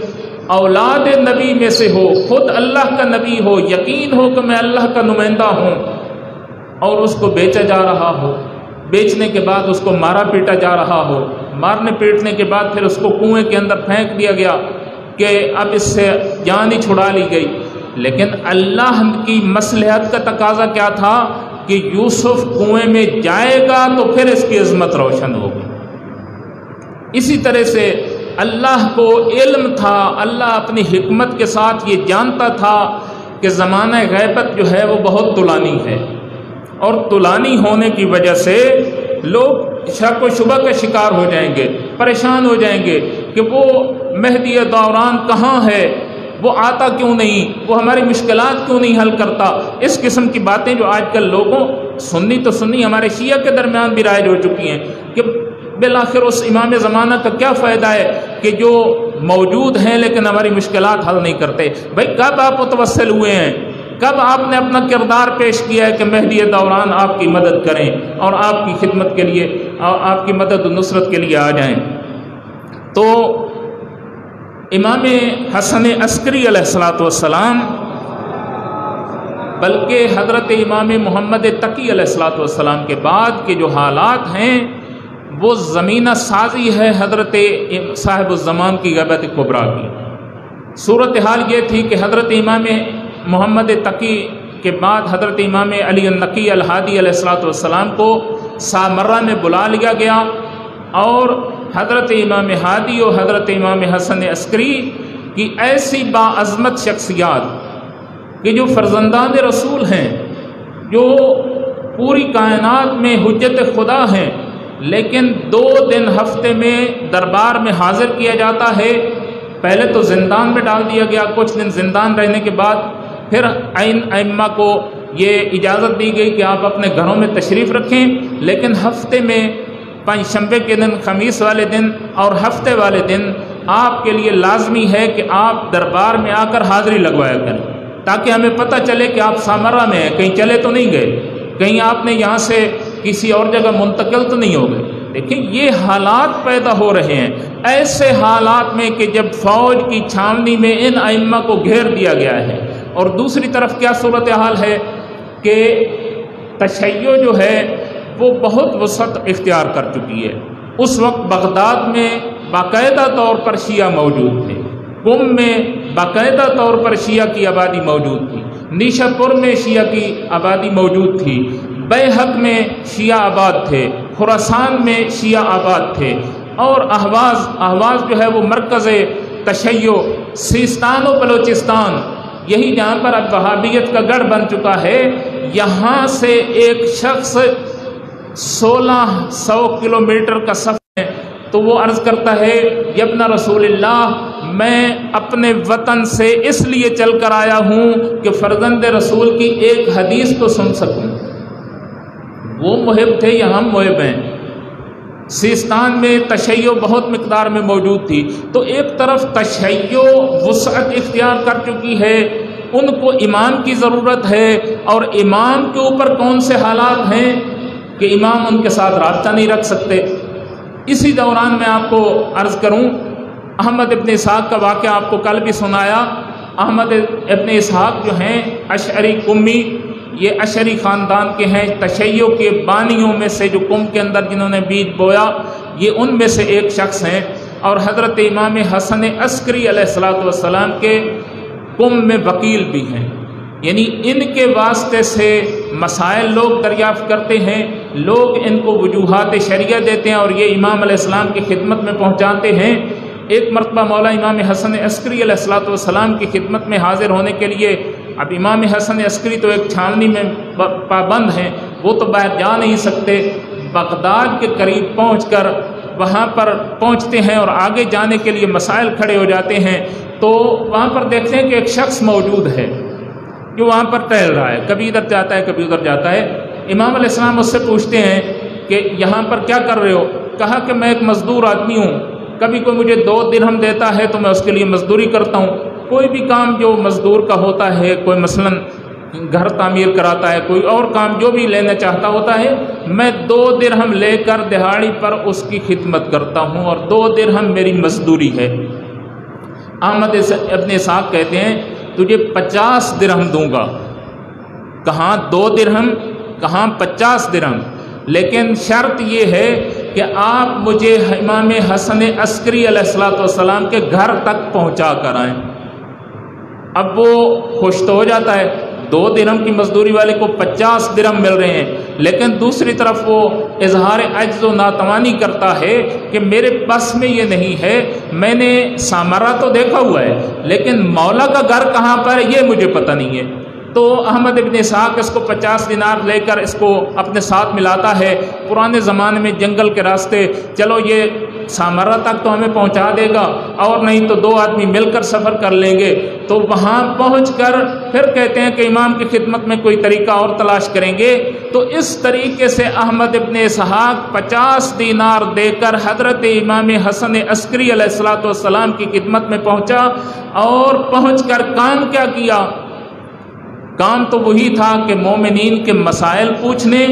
اولاد نبی میں سے ہو، خود اللہ کا نبی ہو، یقین ہو کہ میں اللہ کا نمائندہ ہوں، اور اس کو بیچا جا رہا ہو، بیچنے کے بعد اس کو مارا پیٹا جا رہا ہو، مارنے پیٹنے کے بعد پھر اس کو کنویں کے اندر پھینک دیا گیا کہ اب اس سے جان ہی چھڑا لی گئی۔ لیکن اللہ کی مصلحت کا تقاضا کیا تھا کہ یوسف کنویں میں جائے گا تو پھر اس کی عظمت روشن ہوگی۔ اسی طرح سے اللہ کو علم تھا، اللہ اپنی حکمت کے ساتھ یہ جانتا تھا کہ زمانہ غیبت جو ہے وہ بہت طولانی ہے، اور طولانی ہونے کی وجہ سے لوگ شک و شبہ کا شکار ہو جائیں گے، پریشان ہو جائیں گے کہ وہ مہدی دوران کہاں ہے، وہ آتا کیوں نہیں، وہ ہماری مشکلات کیوں نہیں حل کرتا۔ اس قسم کی باتیں جو آج کل لوگوں سنی تو سنی ہمارے شیعہ کے درمیان بھی رائج ہو چکی ہیں کہ بالآخر اس امام زمانہ کا کیا فائدہ ہے کہ جو موجود ہیں لیکن ہماری مشکلات حل نہیں کرتے۔ بھائی کب آپ متوسل ہوئے ہیں، کب آپ نے اپنا کردار پیش کیا ہے کہ مہدی دوران آپ کی مدد کریں اور آپ کی خدمت کے لیے، آپ کی مدد و نصرت کے لیے آ جائیں؟ تو امام حسن عسکری علیہ السلام بلکہ حضرت امام محمد تقی علیہ السلام کے بعد کے جو حالات ہیں وہ زمینہ سازی ہے حضرت صاحب الزمان کی غیبت کبریٰ کی۔ صورتحال یہ تھی کہ حضرت امام محمد تقی کے بعد حضرت امام علی النقی الہادی علیہ السلام کو سامرہ میں بلا لیا گیا، اور حضرت امام ہادی اور حضرت امام حسن عسکری کی ایسی باعظمت شخصیات کہ جو فرزندان رسول ہیں، جو پوری کائنات میں حجت خدا ہیں، لیکن 2 دن ہفتے میں دربار میں حاضر کیا جاتا ہے۔ پہلے تو زندان میں ڈال دیا گیا، کچھ دن زندان رہنے کے بعد پھر ائمہ کو یہ اجازت دی گئی کہ آپ اپنے گھروں میں تشریف رکھیں، لیکن ہفتے میں پنجشنبے کے دن، خمیس والے دن اور ہفتے والے دن آپ کے لیے لازمی ہے کہ آپ دربار میں آ کر حاضری لگوایا کریں، تاکہ ہمیں پتہ چلے کہ آپ سامرہ میں ہیں، کہیں چلے تو نہیں گئے، کہیں آپ نے یہاں سے کسی اور جگہ منتقل تو نہیں ہو گئے۔ دیکھیں یہ حالات پیدا ہو رہے ہیں، ایسے حالات میں کہ جب فوج کی چھاونی میں ان ائمہ کو گھیر دیا گیا ہے، اور دوسری طرف کیا صورتحال ہے کہ تشیع جو ہے وہ بہت وسعت اختیار کر چکی ہے۔ اس وقت بغداد میں باقاعدہ طور پر شیعہ موجود تھے، قم میں باقاعدہ طور پر شیعہ کی آبادی موجود تھی، نیشا پور میں شیعہ کی آبادی موجود تھی، بیحق میں شیعہ آباد تھے، خراسان میں شیعہ آباد تھے، اور اہواز جو ہے وہ مرکز تشیع سیستان و بلوچستان، یہی جہاں پر اب وہابیت کا گڑھ بن چکا ہے، یہاں سے ایک شخص 1600 کلومیٹر کا سفر ہے تو وہ عرض کرتا ہے یبن رسول اللہ، میں اپنے وطن سے اس لیے چل کر آیا ہوں کہ فرزند رسول کی ایک حدیث تو سن سکوں۔ وہ محب تھے یا ہم محب ہیں؟ سیستان میں تشیع بہت مقدار میں موجود تھی، تو ایک طرف تشیع وسعت اختیار کر چکی ہے، ان کو امام کی ضرورت ہے، اور امام کے اوپر کون سے حالات ہیں کہ امام ان کے ساتھ رابطہ نہیں رکھ سکتے۔ اسی دوران میں آپ کو عرض کروں احمد ابن اسحاق کا واقعہ آپ کو کل بھی سنایا۔ احمد ابن اسحاق جو ہیں اشعری قمی، یہ اشعری خاندان کے ہیں، تشیع کے بانیوں میں سے جو قم کے اندر جنہوں نے بیج بویا، یہ ان میں سے ایک شخص ہیں۔ اور حضرت امام حسن عسکری علیہ السلام کے قم میں وکیل بھی ہیں، یعنی ان کے واسطے سے مسائل لوگ دریافت کرتے ہیں، لوگ ان کو وجوہات شرعیہ دیتے ہیں اور یہ امام علیہ السلام کی خدمت میں پہنچاتے ہیں۔ ایک مرتبہ مولا امام حسن عسکری علیہ السلام کی خدمت میں حاضر ہونے کے لیے، اب امام حسن عسکری تو ایک چھاننی میں پابند ہیں، وہ تو باہر جا نہیں سکتے، بغداد کے قریب پہنچ کر وہاں پر پہنچتے ہیں اور آگے جانے کے لیے مسائل کھڑے ہو جاتے ہیں، تو وہاں پر دیکھتے ہیں کہ ایک شخص موجود ہے جو وہاں پر ٹہل رہا ہے، کبھی ادھر جاتا ہے کبھی ادھر جاتا ہے۔ امام علیہ السلام اس سے پوچھتے ہیں کہ یہاں پر کیا کر رہے ہو؟ کہا کہ میں ایک مزدور آدمی ہوں، کبھی کوئی مجھے 2 درہم دیتا ہے تو میں اس کے لیے مزدوری کرتا ہوں، کوئی بھی کام جو مزدور کا ہوتا ہے، کوئی مثلاً گھر تعمیر کراتا ہے، کوئی اور کام جو بھی لینا چاہتا ہوتا ہے، میں 2 درہم لے کر دہاڑی پر اس کی خدمت کرتا ہوں اور 2 درہم میری مزدوری ہے۔ احمد ابن اسحاق کہتے ہیں تجھے 50 درہم دوں گا، کہاں 2 درہم کہاں 50 درہم، لیکن شرط یہ ہے کہ آپ مجھے امام حسن عسکری علیہ السلام کے گھر تک پہنچا کر آئیں۔ اب وہ خوش تو ہو جاتا ہے، 2 درہم کی مزدوری والے کو 50 درہم مل رہے ہیں، لیکن دوسری طرف وہ اظہار عجز و ناتوانی کرتا ہے کہ میرے بس میں یہ نہیں ہے، میں نے سامرا تو دیکھا ہوا ہے لیکن مولا کا گھر کہاں پر ہے یہ مجھے پتہ نہیں ہے۔ تو احمد ابن اسحاق اس کو 50 دینار لے کر اس کو اپنے ساتھ ملاتا ہے۔ پرانے زمانے میں جنگل کے راستے، چلو یہ سامرا تک تو ہمیں پہنچا دے گا اور نہیں تو 2 آدمی مل کر سفر کر لیں گے، تو وہاں پہنچ کر پھر کہتے ہیں کہ امام کی خدمت میں کوئی طریقہ اور تلاش کریں گے۔ تو اس طریقے سے احمد ابن اسحاق 50 دینار دے کر حضرت امام حسن عسکری علیہ السلام کی خدمت میں پہنچا، اور پہنچ کر کام کیا کیا؟ کام تو وہی تھا کہ مومنین کے مسائل پوچھنے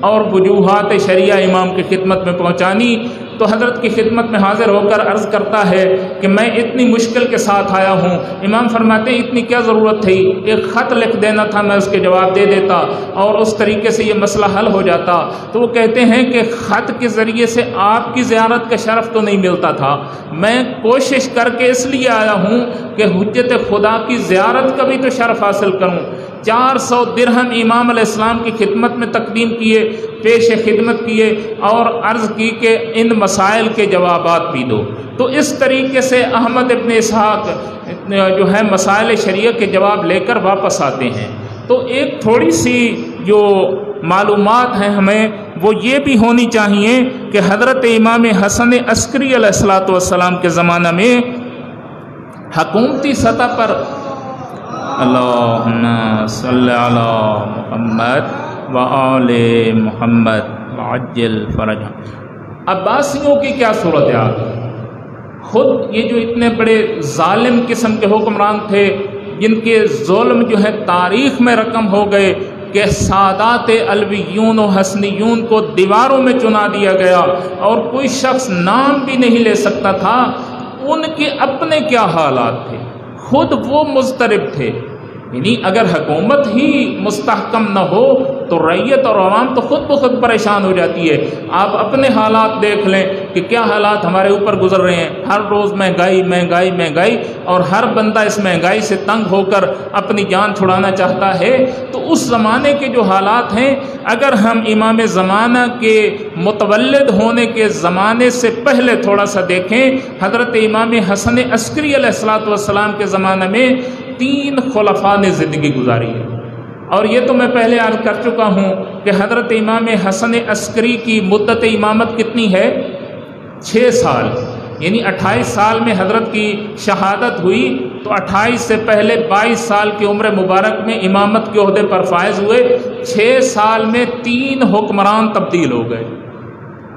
اور وجوہات شرعیہ امام کی خدمت میں پہنچانی۔ تو حضرت کی خدمت میں حاضر ہو کر عرض کرتا ہے کہ میں اتنی مشکل کے ساتھ آیا ہوں۔ امام فرماتے ہیں اتنی کیا ضرورت تھی، ایک خط لکھ دینا تھا، میں اس کے جواب دے دیتا اور اس طریقے سے یہ مسئلہ حل ہو جاتا۔ تو وہ کہتے ہیں کہ خط کے ذریعے سے آپ کی زیارت کا شرف تو نہیں ملتا تھا، میں کوشش کر کے اس لیے آیا ہوں کہ حجت خدا کی زیارت کا بھی تو شرف حاصل کروں۔ 400 درہم امام علیہ السلام کی خدمت میں تقدیم کیے، پیش خدمت کیے اور عرض کی کہ ان مسائل کے جوابات بھی دو۔ تو اس طریقے سے احمد ابن اسحاق جو ہے مسائل شریعہ کے جواب لے کر واپس آتے ہیں۔ تو ایک تھوڑی سی جو معلومات ہیں ہمیں وہ یہ بھی ہونی چاہیے کہ حضرت امام حسن عسکری علیہ السلام کے زمانہ میں حکومتی سطح پر اللہم صلی علی محمد وآل محمد وعجل فرجہم، عباسیوں کی کیا صورتحال؟ خود یہ جو اتنے بڑے ظالم قسم کے حکمران تھے، جن کے ظلم جو ہے تاریخ میں رقم ہو گئے کہ سادات علویون و حسنیون کو دیواروں میں چنا دیا گیا اور کوئی شخص نام بھی نہیں لے سکتا تھا، ان کے اپنے کیا حالات تھے، خود وہ مضطرب تھے۔ یعنی اگر حکومت ہی مستحکم نہ ہو تو رعیت اور عوام تو خود بخود پریشان ہو جاتی ہے۔ آپ اپنے حالات دیکھ لیں کہ کیا حالات ہمارے اوپر گزر رہے ہیں، ہر روز مہنگائی مہنگائی مہنگائی، اور ہر بندہ اس مہنگائی سے تنگ ہو کر اپنی جان چھڑانا چاہتا ہے۔ تو اس زمانے کے جو حالات ہیں، اگر ہم امام زمانہ کے متولد ہونے کے زمانے سے پہلے تھوڑا سا دیکھیں، حضرت امام حسن عسکری علیہ السلام کے زمانے میں 3 خلفاء نے زندگی گزاری ہے۔ اور یہ تو میں پہلے عرض کر چکا ہوں کہ حضرت امام حسن عسکری کی مدت امامت کتنی ہے؟ 6 سال، یعنی 28 سال میں حضرت کی شہادت ہوئی، تو 28 سے پہلے 22 سال کی عمر مبارک میں امامت کے عہدے پر فائز ہوئے۔ 6 سال میں 3 حکمران تبدیل ہو گئے۔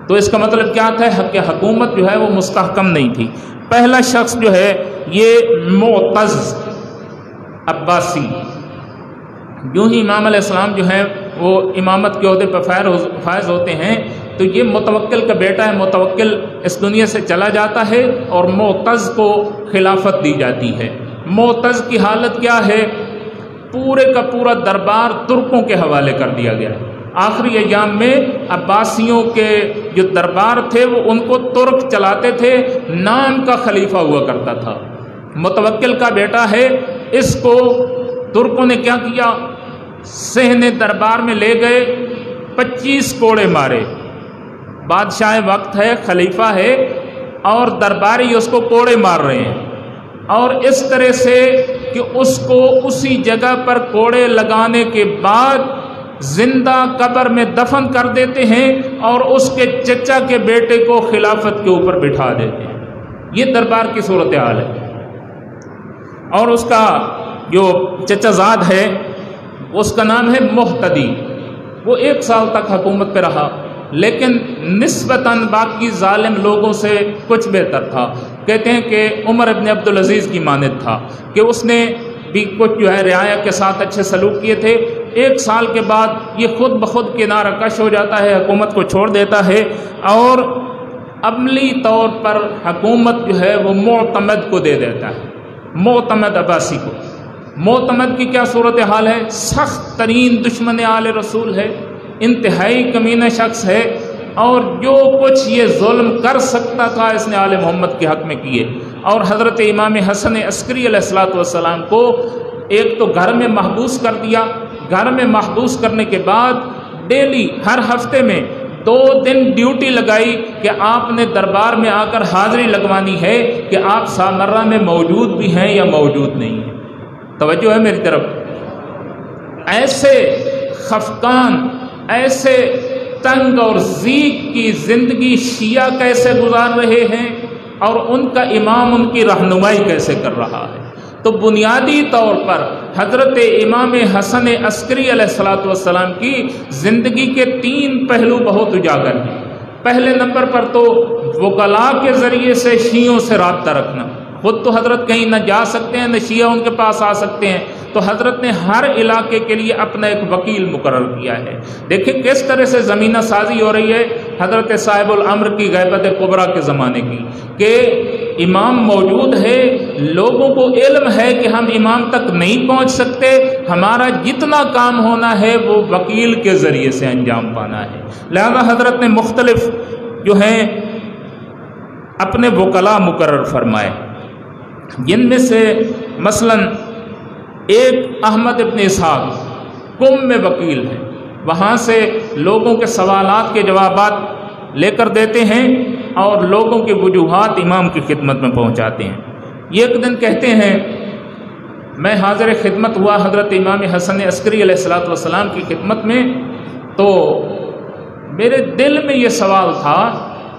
تو اس کا مطلب کیا تھا کہ حکومت جو ہے وہ مستحکم نہیں تھی۔ پہلا شخص جو ہے یہ معتز عباسی، یوں ہی امام علیہ السلام جو ہیں وہ امامت کے عہدے پر فائز ہوتے ہیں، تو یہ متوکل کا بیٹا ہے، متوکل اس دنیا سے چلا جاتا ہے اور معتز کو خلافت دی جاتی ہے۔ معتز کی حالت کیا ہے؟ پورے کا پورا دربار ترکوں کے حوالے کر دیا گیا ہے۔ آخری ایام میں عباسیوں کے جو دربار تھے وہ ان کو ترک چلاتے تھے، نام کا خلیفہ ہوا کرتا تھا، متوکل کا بیٹا ہے۔ اس کو ترکوں نے کیا کیا؟ صحن دربار میں لے گئے، 25 کوڑے مارے۔ بادشاہ وقت ہے، خلیفہ ہے، اور درباری اس کو کوڑے مار رہے ہیں، اور اس طرح سے کہ اس کو اسی جگہ پر کوڑے لگانے کے بعد زندہ قبر میں دفن کر دیتے ہیں اور اس کے چچا کے بیٹے کو خلافت کے اوپر بٹھا دیتے ہیں۔ یہ دربار کی صورتحال ہے۔ اور اس کا جو چچا زاد ہے اس کا نام ہے محتدی، وہ 1 سال تک حکومت پہ رہا، لیکن نسبتاً باقی ظالم لوگوں سے کچھ بہتر تھا۔ کہتے ہیں کہ عمر ابن عبدالعزیز کی مانند تھا کہ اس نے بھی کچھ جو ہے رعایا کے ساتھ اچھے سلوک کیے تھے۔ 1 سال کے بعد یہ خود بخود کنارہ کش ہو جاتا ہے، حکومت کو چھوڑ دیتا ہے، اور عملی طور پر حکومت جو ہے وہ معتمد کو دے دیتا ہے، معتمد عباسی کو۔ معتمد کی کیا صورتحال ہے؟ سخت ترین دشمن آل رسول ہے، انتہائی کمینہ شخص ہے، اور جو کچھ یہ ظلم کر سکتا تھا اس نے آل محمد کے حق میں کیے۔ اور حضرت امام حسن عسکری علیہ السلام کو ایک تو گھر میں محبوس کر دیا، گھر میں محبوس کرنے کے بعد ڈیلی ہر ہفتے میں 2 دن ڈیوٹی لگائی کہ آپ نے دربار میں آ کر حاضری لگوانی ہے کہ آپ سامرہ میں موجود بھی ہیں یا موجود نہیں ہیں۔ توجہ ہے میری طرف؟ ایسے خفقان، ایسے تنگ اور ضیق کی زندگی شیعہ کیسے گزار رہے ہیں، اور ان کا امام ان کی رہنمائی کیسے کر رہا ہے۔ تو بنیادی طور پر حضرت امام حسن عسکری علیہ السلام کی زندگی کے 3 پہلو بہت اجاگر ہیں۔ پہلے نمبر پر تو وکلاء کے ذریعے سے شیعوں سے رابطہ رکھنا، خود تو حضرت کہیں نہ جا سکتے ہیں نہ شیعہ ان کے پاس آ سکتے ہیں، تو حضرت نے ہر علاقے کے لیے اپنا ایک وکیل مقرر کیا ہے۔ دیکھیں کس طرح سے زمینہ سازی ہو رہی ہے حضرت صاحب الامر کی غیبت کبریٰ کے زمانے کی، کہ امام موجود ہے، لوگوں کو علم ہے کہ ہم امام تک نہیں پہنچ سکتے، ہمارا جتنا کام ہونا ہے وہ وکیل کے ذریعے سے انجام پانا ہے۔ لہذا حضرت نے مختلف جو ہیں اپنے وکلاء مقرر فرمائے، جن میں سے مثلاً ایک احمد ابن اسحاق قم میں وکیل ہے، وہاں سے لوگوں کے سوالات کے جوابات لے کر دیتے ہیں اور لوگوں کی وجوہات امام کی خدمت میں پہنچاتے ہیں۔ یہ ایک دن کہتے ہیں میں حاضر خدمت ہوا حضرت امام حسن عسکری علیہ السلام کی خدمت میں، تو میرے دل میں یہ سوال تھا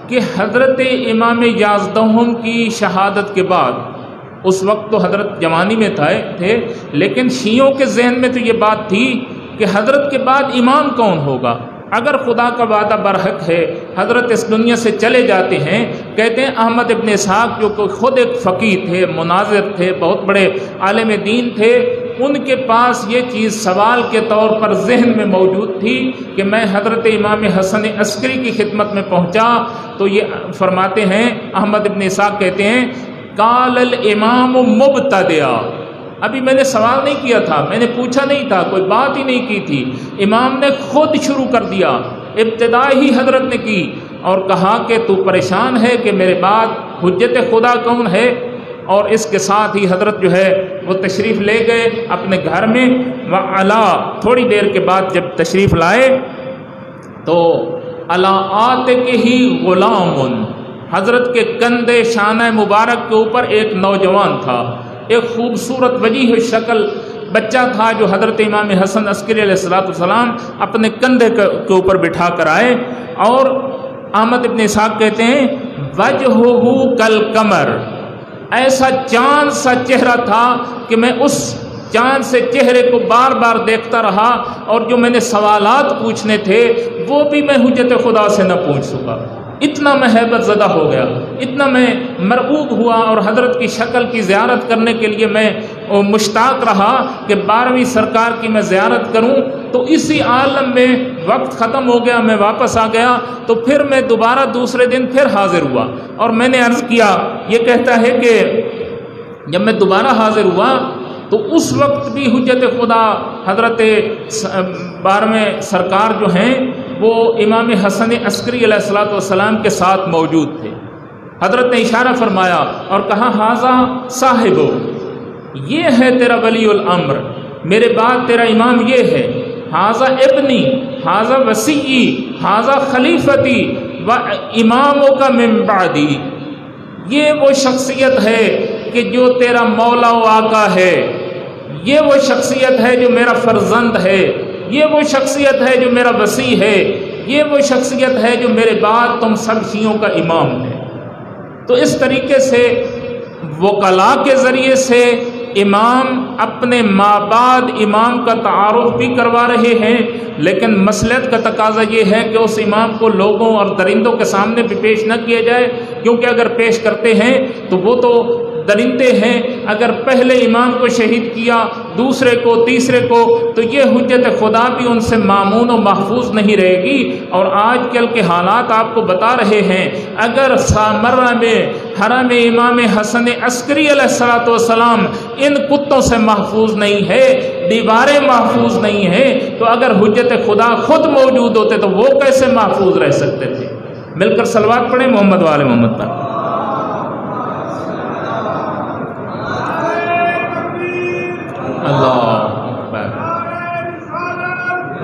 کہ حضرت امام یازدہم کی شہادت کے بعد، اس وقت تو حضرت جوانی میں تھے، لیکن شیعوں کے ذہن میں تو یہ بات تھی کہ حضرت کے بعد امام کون ہوگا؟ اگر خدا کا وعدہ برحق ہے، حضرت اس دنیا سے چلے جاتے ہیں، کہتے ہیں احمد ابن اسحاق جو کہ خود ایک فقیہ تھے، مناظر تھے، بہت بڑے عالم دین تھے، ان کے پاس یہ چیز سوال کے طور پر ذہن میں موجود تھی کہ میں حضرت امام حسن عسکری کی خدمت میں پہنچا تو یہ فرماتے ہیں، احمد ابن اسحاق کہتے ہیں قال الامام مبتدئا، ابھی میں نے سوال نہیں کیا تھا، میں نے پوچھا نہیں تھا، کوئی بات ہی نہیں کی تھی، امام نے خود شروع کر دیا، ابتدا ہی حضرت نے کی اور کہا کہ تو پریشان ہے کہ میرے بعد حجت خدا کون ہے؟ اور اس کے ساتھ ہی حضرت جو ہے وہ تشریف لے گئے اپنے گھر میں، وعلا تھوڑی دیر کے بعد جب تشریف لائے تو علی عاتقہ غلام، حضرت کے کندھے شانہ مبارک کے اوپر ایک نوجوان تھا، ایک خوبصورت وجیح شکل بچہ تھا جو حضرت امام حسن عسکری علیہ السلام اپنے کندھے کے اوپر بٹھا کر آئے، اور احمد ابن اسحاق کہتے ہیں وجہہ کالقمر، ایسا چاند سا چہرہ تھا کہ میں اس چاند سے چہرے کو بار بار دیکھتا رہا، اور جو میں نے سوالات پوچھنے تھے وہ بھی میں حجت خدا سے نہ پوچھ سکا، اتنا میں ہیبت زدہ ہو گیا، اتنا میں مرعوب ہوا، اور حضرت کی شکل کی زیارت کرنے کے لیے میں مشتاق رہا کہ 12ویں سرکار کی میں زیارت کروں۔ تو اسی عالم میں وقت ختم ہو گیا، میں واپس آ گیا، تو پھر میں دوبارہ دوسرے دن پھر حاضر ہوا، اور میں نے عرض کیا، یہ کہتا ہے کہ جب میں دوبارہ حاضر ہوا تو اس وقت بھی حجت خدا حضرت 12ویں سرکار جو ہیں وہ امام حسن عسکری علیہ السلام کے ساتھ موجود تھے۔ حضرت نے اشارہ فرمایا اور کہا حاذا صاحب، یہ ہے تیرا ولی الامر، میرے بعد تیرا امام یہ ہے، حاذا ابنی، حاذا وسیعی، حاذا خلیفتی و اماموں کا من بعدی، یہ وہ شخصیت ہے کہ جو تیرا مولا و آقا ہے، یہ وہ شخصیت ہے جو میرا فرزند ہے، یہ وہ شخصیت ہے جو میرا وسیع ہے، یہ وہ شخصیت ہے جو میرے بعد تم سب شیعوں کا امام ہے۔ تو اس طریقے سے وکلاء کے ذریعے سے امام اپنے مابعد امام کا تعارف بھی کروا رہے ہیں، لیکن مصلحت کا تقاضا یہ ہے کہ اس امام کو لوگوں اور درندوں کے سامنے بھی پیش نہ کیا جائے، کیونکہ اگر پیش کرتے ہیں تو وہ تو درندے ہیں، اگر پہلے امام کو شہید کیا، دوسرے کو، تیسرے کو، تو یہ حجت خدا بھی ان سے مامون و محفوظ نہیں رہے گی۔ اور آج کل کے حالات آپ کو بتا رہے ہیں، اگر سامرہ میں حرم امام حسن عسکری علیہ السلام ان کتوں سے محفوظ نہیں ہے، دیواریں محفوظ نہیں ہیں، تو اگر حجت خدا خود موجود ہوتے تو وہ کیسے محفوظ رہ سکتے تھے؟ مل کر صلوات پڑھیں محمد وآل محمد پر۔ اللہ اکبر،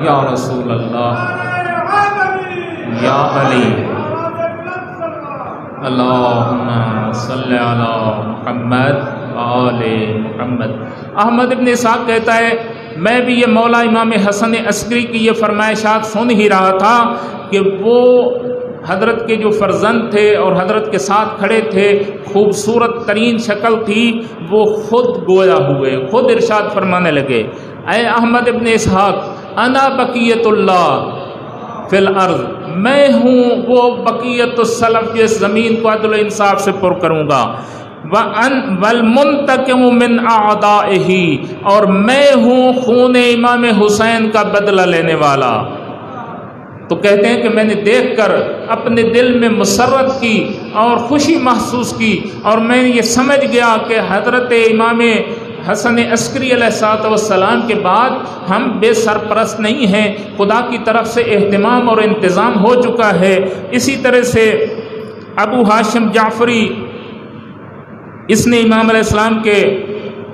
یا رسول اللہ، یا علی، اللہم صلی علی محمد آل محمد۔ احمد ابن اسحاق کہتا ہے میں بھی یہ مولا امام حسن عسکری کی یہ فرمائشات سن ہی رہا تھا کہ وہ حضرت کے جو فرزند تھے اور حضرت کے ساتھ کھڑے تھے، خوبصورت ترین شکل تھی، وہ خود گویا ہوئے، خود ارشاد فرمانے لگے، اے احمد ابن اسحاق، انا بقیت اللہ فی الارض، میں ہوں وہ بقیت السلف جو اس زمین کو عدل و انصاف سے پر کروں گا، والمنتقم من اعدائہ، اور میں ہوں خون امام حسین کا بدلہ لینے والا۔ تو کہتے ہیں کہ میں نے دیکھ کر اپنے دل میں مسرت کی اور خوشی محسوس کی، اور میں یہ سمجھ گیا کہ حضرت امام حسن عسکری علیہ السلام کے بعد ہم بے سرپرست نہیں ہیں، خدا کی طرف سے اہتمام اور انتظام ہو چکا ہے۔ اسی طرح سے ابو ہاشم جعفری، اس نے امام علیہ السلام کے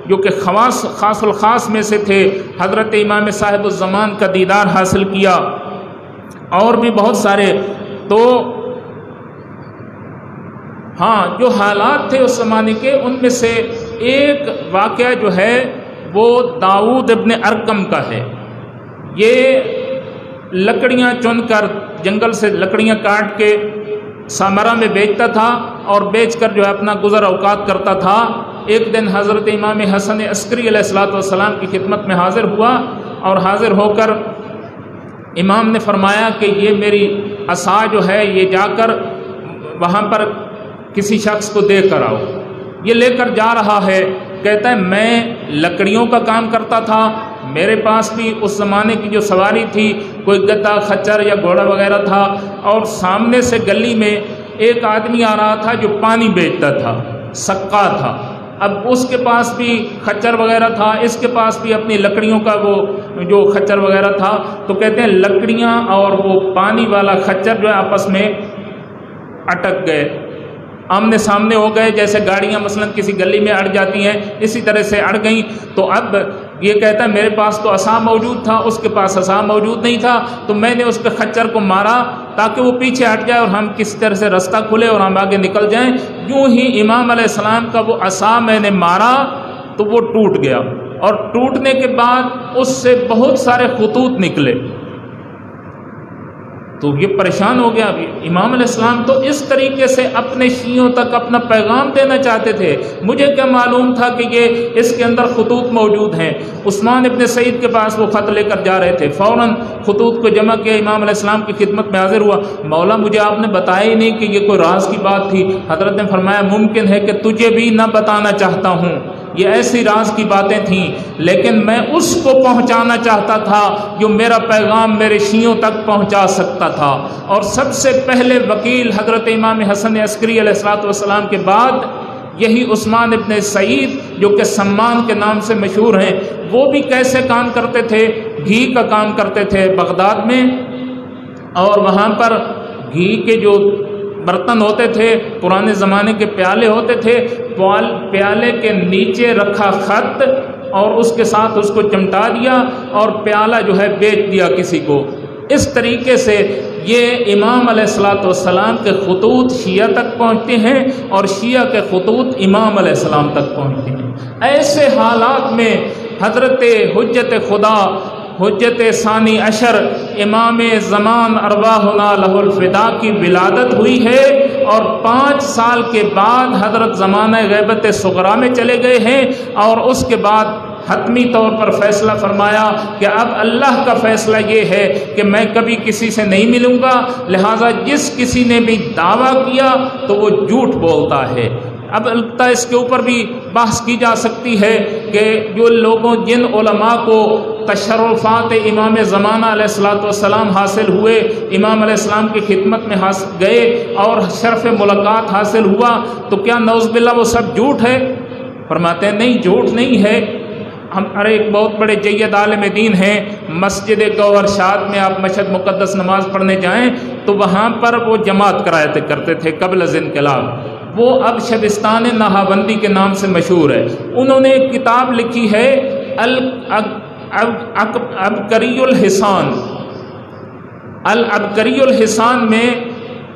جو کہ خاص الخاص میں سے تھے، حضرت امام صاحب الزمان کا دیدار حاصل کیا، اور بھی بہت سارے۔ تو ہاں، جو حالات تھے اس زمانے کے، ان میں سے ایک واقعہ جو ہے وہ داؤد ابن ارقم کا ہے۔ یہ لکڑیاں چن کر، جنگل سے لکڑیاں کاٹ کے سامرا میں بیچتا تھا، اور بیچ کر جو ہے اپنا گزر اوقات کرتا تھا۔ ایک دن حضرت امام حسن عسکری علیہ السلام کی خدمت میں حاضر ہوا، اور حاضر ہو کر امام نے فرمایا کہ یہ میری عصا جو ہے یہ جا کر وہاں پر کسی شخص کو دے کر آؤ۔ یہ لے کر جا رہا ہے، کہتا ہے میں لکڑیوں کا کام کرتا تھا، میرے پاس بھی اس زمانے کی جو سواری تھی، کوئی گدا، خچر یا گھوڑا وغیرہ تھا، اور سامنے سے گلی میں ایک آدمی آ رہا تھا جو پانی بیچتا تھا، سقا تھا۔ اب اس کے پاس بھی خچر وغیرہ تھا، اس کے پاس بھی اپنی لکڑیوں کا وہ جو خچر وغیرہ تھا۔ تو کہتے ہیں لکڑیاں اور وہ پانی والا خچر جو ہے آپس میں اٹک گئے، آمنے سامنے ہو گئے، جیسے گاڑیاں مثلا کسی گلی میں اڑ جاتی ہیں، اسی طرح سے اڑ گئیں۔ تو اب یہ کہتا ہے میرے پاس تو عصا موجود تھا، اس کے پاس عصا موجود نہیں تھا، تو میں نے اس پہ خچر کو مارا تاکہ وہ پیچھے ہٹ جائے اور ہم کسی طرح سے رستہ کھلے اور ہم آگے نکل جائیں۔ یوں ہی امام علیہ السلام کا وہ عصا میں نے مارا تو وہ ٹوٹ گیا، اور ٹوٹنے کے بعد اس سے بہت سارے خطوط نکلے۔ تو یہ پریشان ہو گیا۔ امام علیہ السلام تو اس طریقے سے اپنے شیعوں تک اپنا پیغام دینا چاہتے تھے، مجھے کیا معلوم تھا کہ یہ اس کے اندر خطوط موجود ہیں۔ عثمان ابن سعید کے پاس وہ خط لے کر جا رہے تھے، فوراً خطوط کو جمع کیا، امام علیہ السلام کی خدمت میں حاضر ہوا۔ مولا مجھے آپ نے بتایا ہی نہیں کہ یہ کوئی راز کی بات تھی۔ حضرت نے فرمایا ممکن ہے کہ تجھے بھی نہ بتانا چاہتا ہوں، یہ ایسی راز کی باتیں تھیں، لیکن میں اس کو پہنچانا چاہتا تھا جو میرا پیغام میرے شیعوں تک پہنچا سکتا تھا۔ اور سب سے پہلے وکیل حضرت امام حسن عسکری علیہ السلام کے بعد یہی عثمان ابن سعید جو کہ سمان کے نام سے مشہور ہیں، وہ بھی کیسے کام کرتے تھے؟ گھی کا کام کرتے تھے بغداد میں، اور وہاں پر گھی کے جو برتن ہوتے تھے، پرانے زمانے کے پیالے ہوتے تھے، پیالے کے نیچے رکھا خط اور اس کے ساتھ اس کو چمٹا دیا اور پیالہ جو ہے بیچ دیا کسی کو۔ اس طریقے سے یہ امام علیہ السلام کے خطوط شیعہ تک پہنچتے ہیں اور شیعہ کے خطوط امام علیہ السلام تک پہنچتے ہیں۔ ایسے حالات میں حضرت حجت خدا حجت ثانی عشر امام زمان ارواحنا لہ الفدا کی ولادت ہوئی ہے، اور 5 سال کے بعد حضرت زمانہ غیبت صغریٰ میں چلے گئے ہیں، اور اس کے بعد حتمی طور پر فیصلہ فرمایا کہ اب اللہ کا فیصلہ یہ ہے کہ میں کبھی کسی سے نہیں ملوں گا، لہٰذا جس کسی نے بھی دعویٰ کیا تو وہ جھوٹ بولتا ہے۔ اب البتہ اس کے اوپر بھی بحث کی جا سکتی ہے کہ جو لوگوں جن علماء کو تشرفات امام زمانہ علیہ السلام حاصل ہوئے، امام علیہ السلام کی خدمت میں گئے اور شرف ملاقات حاصل ہوا، تو کیا نعوذ باللہ وہ سب جھوٹ ہے؟ فرماتے ہیں نہیں، جھوٹ نہیں ہے۔ ہمارے ایک بہت بڑے جید عالم دین ہیں، مسجد گوہر شاد میں آپ مشہد مقدس نماز پڑھنے جائیں تو وہاں پر وہ جماعت کرایا کرتے تھے قبل از انقلاب، وہ اب شبستان نہاوندی کے نام سے مشہور ہے۔ انہوں نے ایک کتاب لکھی ہے العبقری الحسان۔ العبقری الحسان میں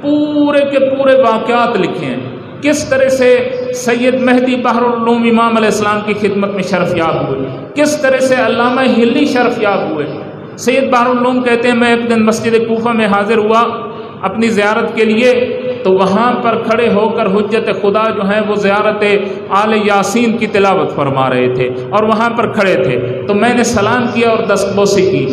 پورے کے پورے واقعات لکھے ہیں، کس طرح سے سید مہدی بحر العلوم امام علیہ السلام کی خدمت میں شرف یاب ہوئے، کس طرح سے علامہ ہلی شرف یاب ہوئے۔ سید بحر العلوم کہتے ہیں میں ایک دن مسجد کوفہ میں حاضر ہوا اپنی زیارت کے لیے، تو وہاں پر کھڑے ہو کر حجت خدا جو ہیں وہ زیارت آل یاسین کی تلاوت فرما رہے تھے اور وہاں پر کھڑے تھے، تو میں نے سلام کیا اور دستبوسی کی۔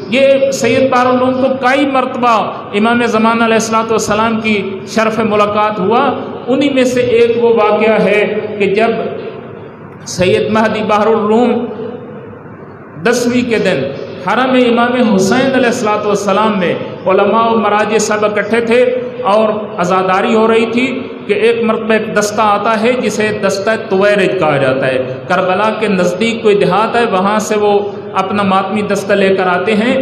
یہ سید بحر العلوم کو کئی مرتبہ امام زمانہ علیہ السلام کی شرف ملاقات ہوا۔ انہی میں سے ایک وہ واقعہ ہے کہ جب سید مہدی بحر العلوم 10ویں کے دن حرم امام حسین علیہ السلام میں علماء و مراجع سب اکٹھے تھے اور عزاداری ہو رہی تھی کہ ایک مرتبہ ایک دستہ آتا ہے جسے دستہ تویرج کہا جاتا ہے، کربلا کے نزدیک کوئی دیہات ہے، وہاں سے وہ اپنا ماتمی دستہ لے کر آتے ہیں۔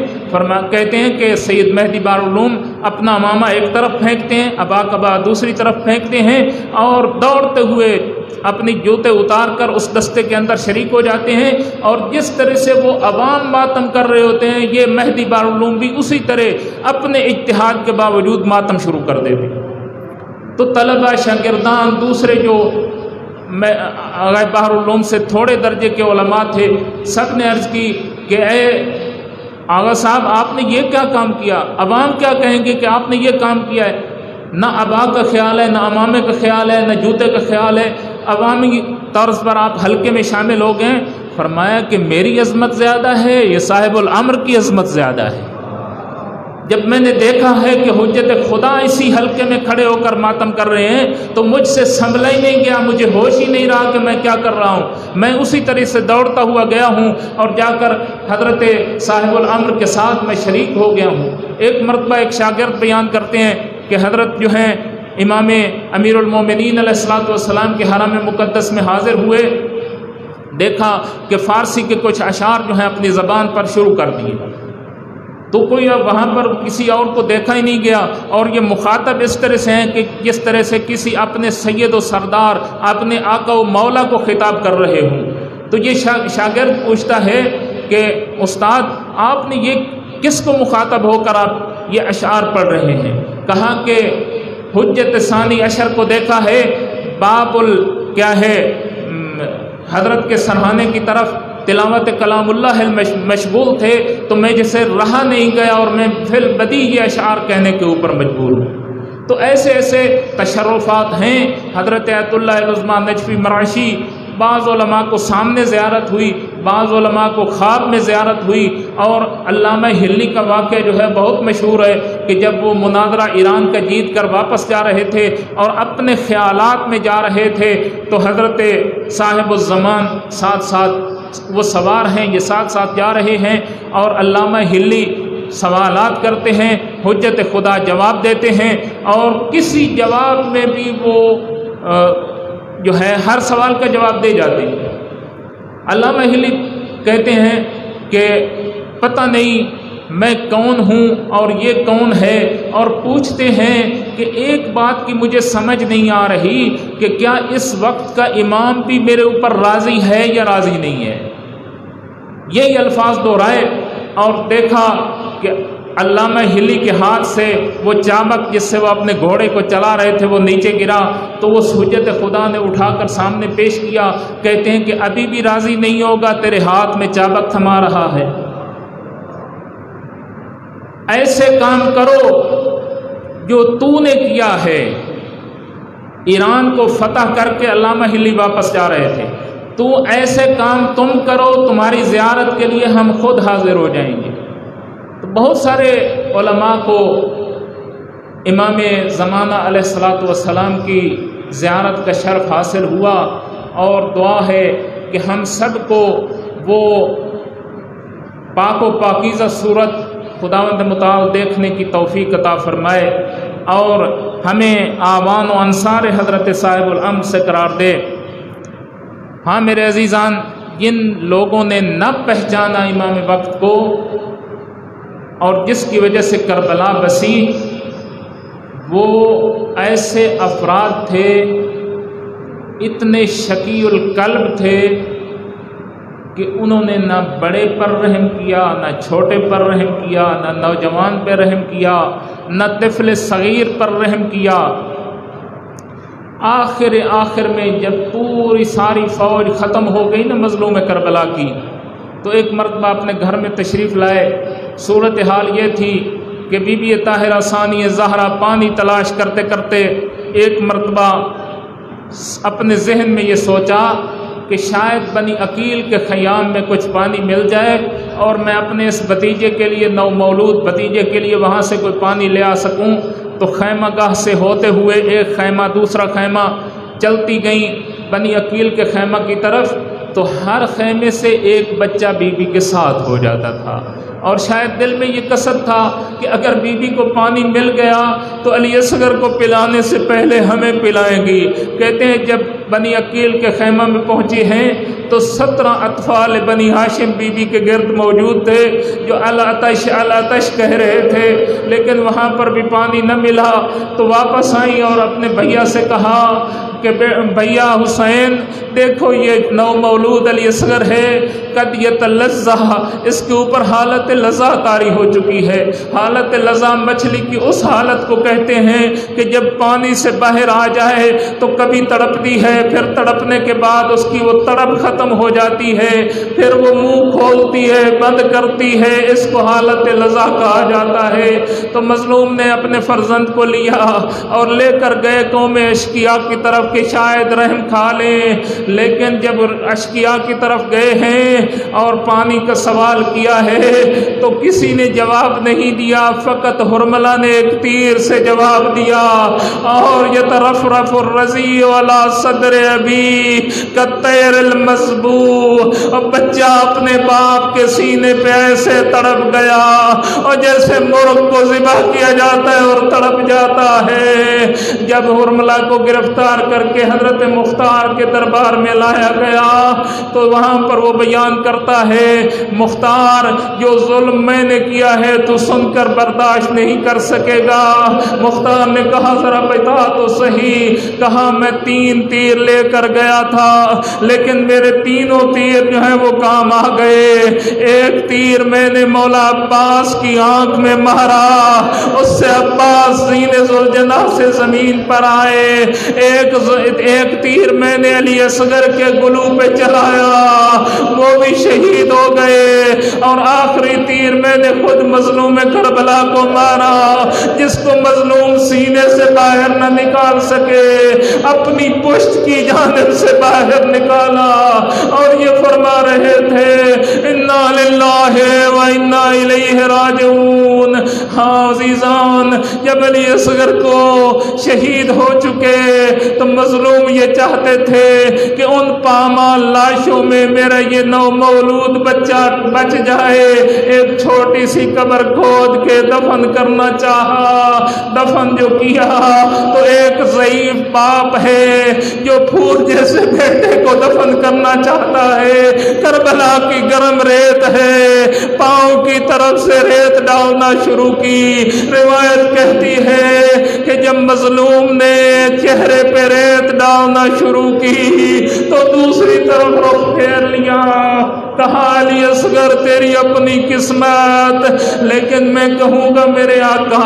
کہتے ہیں کہ سید مہدی بحر العلوم اپنا امامہ ایک طرف پھینکتے ہیں، ابا کبا دوسری طرف پھینکتے ہیں اور دوڑتے ہوئے اپنی جوتے اتار کر اس دستے کے اندر شریک ہو جاتے ہیں، اور جس طرح سے وہ عوام ماتم کر رہے ہوتے ہیں یہ مہدی بحر العلوم بھی اسی طرح اپنے اجتہاد کے باوجود ماتم شروع کر دیتے ہیں۔ تو طلبہ شاگردان دوسرے جو بحر العلوم سے تھوڑے درجے کے علماء تھے، سب نے عرض کی کہ اے آغا صاحب آپ نے یہ کیا کام کیا، عوام کیا کہیں گے کہ آپ نے یہ کام کیا ہے؟ نہ ابا کا خیال ہے، نہ امامے کا خیال ہے، نہ جوتے کا خیال ہے، عوامی طرز پر آپ حلقے میں شامل ہو گئے۔ فرمایا کہ میری عظمت زیادہ ہے، یہ صاحب الامر کی عظمت زیادہ ہے۔ جب میں نے دیکھا ہے کہ حجت خدا اسی حلقے میں کھڑے ہو کر ماتم کر رہے ہیں تو مجھ سے سنبھلا ہی نہیں گیا، مجھے ہوش ہی نہیں رہا کہ میں کیا کر رہا ہوں۔ میں اسی طرح سے دوڑتا ہوا گیا ہوں اور جا کر حضرت صاحب الامر کے ساتھ میں شریک ہو گیا ہوں۔ ایک مرتبہ ایک شاگرد بیان کرتے ہیں کہ حضرت جو ہیں امام امیر المومنین علیہ السلام کے حرم مقدس میں حاضر ہوئے، دیکھا کہ فارسی کے کچھ اشعار جو ہیں اپنی زبان پر شروع کر دیے، تو کوئی وہاں پر کسی اور کو دیکھا ہی نہیں گیا، اور یہ مخاطب اس طرح سے ہیں کہ جس طرح سے کسی اپنے سید و سردار اپنے آقا و مولا کو خطاب کر رہے ہوں۔ تو یہ شاگرد پوچھتا ہے کہ استاد آپ نے یہ کس کو مخاطب ہو کر آپ یہ اشعار پڑھ رہے ہیں؟ کہا کہ حجت ثانی عشر کو دیکھا ہے، باب کیا ہے حضرت کے سرحانے کی طرف تلاوت کلام اللہ مشغول تھے، تو میں جسے رہا نہیں گیا اور میں فی البدی یہ اشعار کہنے کے اوپر مجبور ہوں۔ تو ایسے ایسے تشرفات ہیں۔ حضرت آیت اللہ العظمیٰ نجفی مرعشی، بعض علماء کو سامنے زیارت ہوئی، بعض علماء کو خواب میں زیارت ہوئی، اور علامہ ہلی کا واقعہ جو ہے بہت مشہور ہے کہ جب وہ مناظرہ ایران کا جیت کر واپس جا رہے تھے اور اپنے خیالات میں جا رہے تھے تو حضرت صاحب الزمان ساتھ ساتھ وہ سوار ہیں، یہ ساتھ ساتھ جا رہے ہیں، اور علامہ ہلی سوالات کرتے ہیں، حجت خدا جواب دیتے ہیں، اور کسی جواب میں بھی وہ جو ہے ہر سوال کا جواب دے جاتے ہیں۔ علامہ ہلی کہتے ہیں کہ پتہ نہیں میں کون ہوں اور یہ کون ہے، اور پوچھتے ہیں کہ ایک بات کی مجھے سمجھ نہیں آ رہی کہ کیا اس وقت کا امام بھی میرے اوپر راضی ہے یا راضی نہیں ہے۔ یہی الفاظ دہرائے اور دیکھا کہ علامہ ہلی کے ہاتھ سے وہ چابک جس سے وہ اپنے گھوڑے کو چلا رہے تھے وہ نیچے گرا، تو وہ حجت خدا نے اٹھا کر سامنے پیش کیا۔ کہتے ہیں کہ ابھی بھی راضی نہیں ہوگا، تیرے ہاتھ میں چابک تھما رہا ہے، ایسے کام کرو جو تو نے کیا ہے۔ ایران کو فتح کر کے علامہ ہلی واپس جا رہے تھے، تو ایسے کام تم کرو، تمہاری زیارت کے لیے ہم خود حاضر ہو جائیں گے۔ تو بہت سارے علماء کو امام زمانہ علیہ الصلوۃ والسلام کی زیارت کا شرف حاصل ہوا، اور دعا ہے کہ ہم سب کو وہ پاک و پاکیزہ صورت خداوند متعال دیکھنے کی توفیق عطا فرمائے، اور ہمیں آوان و انصار حضرت صاحب الامر سے قرار دے۔ ہاں میرے عزیزان، جن لوگوں نے نہ پہچانا امام وقت کو اور جس کی وجہ سے کربلا بسی، وہ ایسے افراد تھے، اتنے شقی القلب تھے کہ انہوں نے نہ بڑے پر رحم کیا، نہ چھوٹے پر رحم کیا، نہ نوجوان پہ رحم کیا، نہ طفل صغیر پر رحم کیا۔ آخر میں جب پوری ساری فوج ختم ہو گئی نا مظلوم کربلا کی، تو ایک مرتبہ اپنے گھر میں تشریف لائے۔ صورتحال یہ تھی کہ بی بی طاہرہ ثانی زہرا پانی تلاش کرتے کرتے ایک مرتبہ اپنے ذہن میں یہ سوچا کہ شاید بنی عقیل کے خیام میں کچھ پانی مل جائے اور میں اپنے اس بھتیجے کے لیے، نو مولود بھتیجے کے لیے وہاں سے کوئی پانی لے آ سکوں۔ تو خیمہ گاہ سے ہوتے ہوئے ایک خیمہ دوسرا خیمہ چلتی گئیں بنی عقیل کے خیمہ کی طرف، تو ہر خیمے سے ایک بچہ بی بی کے ساتھ ہو جاتا تھا، اور شاید دل میں یہ قصد تھا کہ اگر بی بی کو پانی مل گیا تو علی اصغر کو پلانے سے پہلے ہمیں پلائیں گی۔ کہتے ہیں جب بنی عقیل کے خیمہ میں پہنچی ہیں تو 17 اطفال بنی ہاشم بی بی کے گرد موجود تھے، جو العطش العطش کہہ رہے تھے، لیکن وہاں پر بھی پانی نہ ملا، تو واپس آئیں اور اپنے بھیا سے کہا کہ بھیا حسین دیکھو یہ نو مولود علی اصغر ہے، قد یتلظہ، اس کے اوپر حالت لظہ طاری ہو چکی ہے۔ حالت لظہ مچھلی کی اس حالت کو کہتے ہیں کہ جب پانی سے باہر آ جائے تو کبھی تڑپتی ہے، پھر تڑپنے کے بعد اس کی وہ تڑپ ختم ہو جاتی ہے، پھر وہ منہ کھولتی ہے بند کرتی ہے، اس کو حالت لظہ کہا جاتا ہے۔ تو مظلوم نے اپنے فرزند کو لیا اور لے کر گئے قوم اشقیاء کی طرف کہ شاید رحم کھا لیں، لیکن جب اشقیاء کی طرف گئے ہیں اور پانی کا سوال کیا ہے تو کسی نے جواب نہیں دیا، فقط حرملہ نے ایک تیر سے جواب دیا، اور یترفرف الرضیع علی صدر ابی کالطیر المسبوح، اور بچہ اپنے باپ کے سینے پہ ایسے تڑپ گیا اور جیسے مرغ کو ذبح کیا جاتا ہے اور تڑپ جاتا ہے۔ جب حرملہ کو گرفتار کر کے حضرت مختار کے دربار میں لایا گیا تو وہاں پر وہ بیان کرتا ہے، مختار جو ظلم میں نے کیا ہے تو سن کر برداشت نہیں کر سکے گا۔ مختار نے کہا ذرا بتا تو صحیح، کہا میں 3 تیر لے کر گیا تھا لیکن میرے تینوں تیر جو ہیں وہ کام آ گئے۔ ایک تیر میں نے مولا عباس کی آنکھ میں مارا، اس سے عباس زین ذوالجناح سے زمین پر آئے، ایک تیر میں نے علی اصغر کے گلو پہ چلایا، وہ بھی شہید ہو گئے، اور آخری تیر میں نے خود مظلوم کربلا کو مارا، جس کو مظلوم سی سینے سے باہر نہ نکال سکے، اپنی پشت کی جانب سے باہر نکالا، اور یہ فرما رہے تھے انا للہ و انا الیہ راجعون۔ ہاں عزیزان، جب علی اصغر کو شہید ہو چکے تو مظلوم یہ چاہتے تھے کہ ان پامال لاشوں میں میرا یہ نو مولود بچہ بچ جائے۔ ایک چھوٹی سی قبر کھود کے دفن کرنا چاہا، دفن جو کیا تو ایک ضعیف باپ ہے جو پھول جیسے بیٹے کو دفن کرنا چاہتا ہے، کربلا کی گرم ریت ہے، پاؤں کی طرف سے ریت ڈالنا شروع کی۔ روایت کہتی ہے کہ جب مظلوم نے چہرے پہ ریت ڈالنا شروع کی تو دوسری طرف رخ پھیر لیا، کہا علی اصغر تیری اپنی قسمت، لیکن میں کہوں گا میرے آقا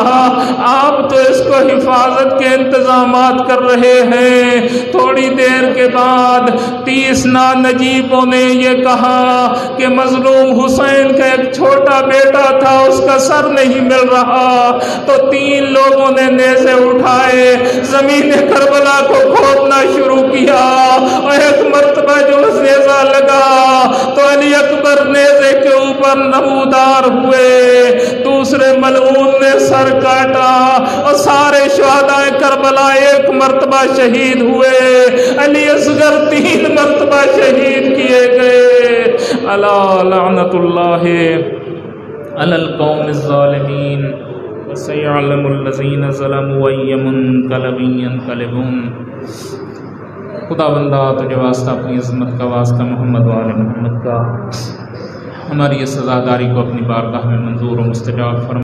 آپ تو اس کو حفاظت کے انتظامات کر رہے ہیں۔ تھوڑی دیر کے بعد 30 نانجیبوں نے یہ کہا کہ مظلوم حسین کا ایک چھوٹا بیٹا تھا، اس کا سر نہیں مل رہا، تو 3 لوگوں نے نیزے اٹھائے، زمین کربلا کو کھودنا شروع کیا، اور ایک مرتبہ جو نیزہ لگا تو علی اکبر نیزے کے اوپر نمودار ہوئے، دوسرے ملعون نے سر کاٹا، اور سارے شہداء کربلا ایک مرتبہ شہید ہوئے، علی اصغر 3 مرتبہ شہید کیے گئے۔ الا لعنت اللہ علی القوم الظالمین وسيعلم الذين ظلموا أي منقلب ينقلبون۔ خدا بندہ تجھے واسطہ اپنی عظمت کا، واسطہ محمد وآل محمد کا، ہماری اس سزاداری کو اپنی بارگاہ میں منظور و مستجاب فرما۔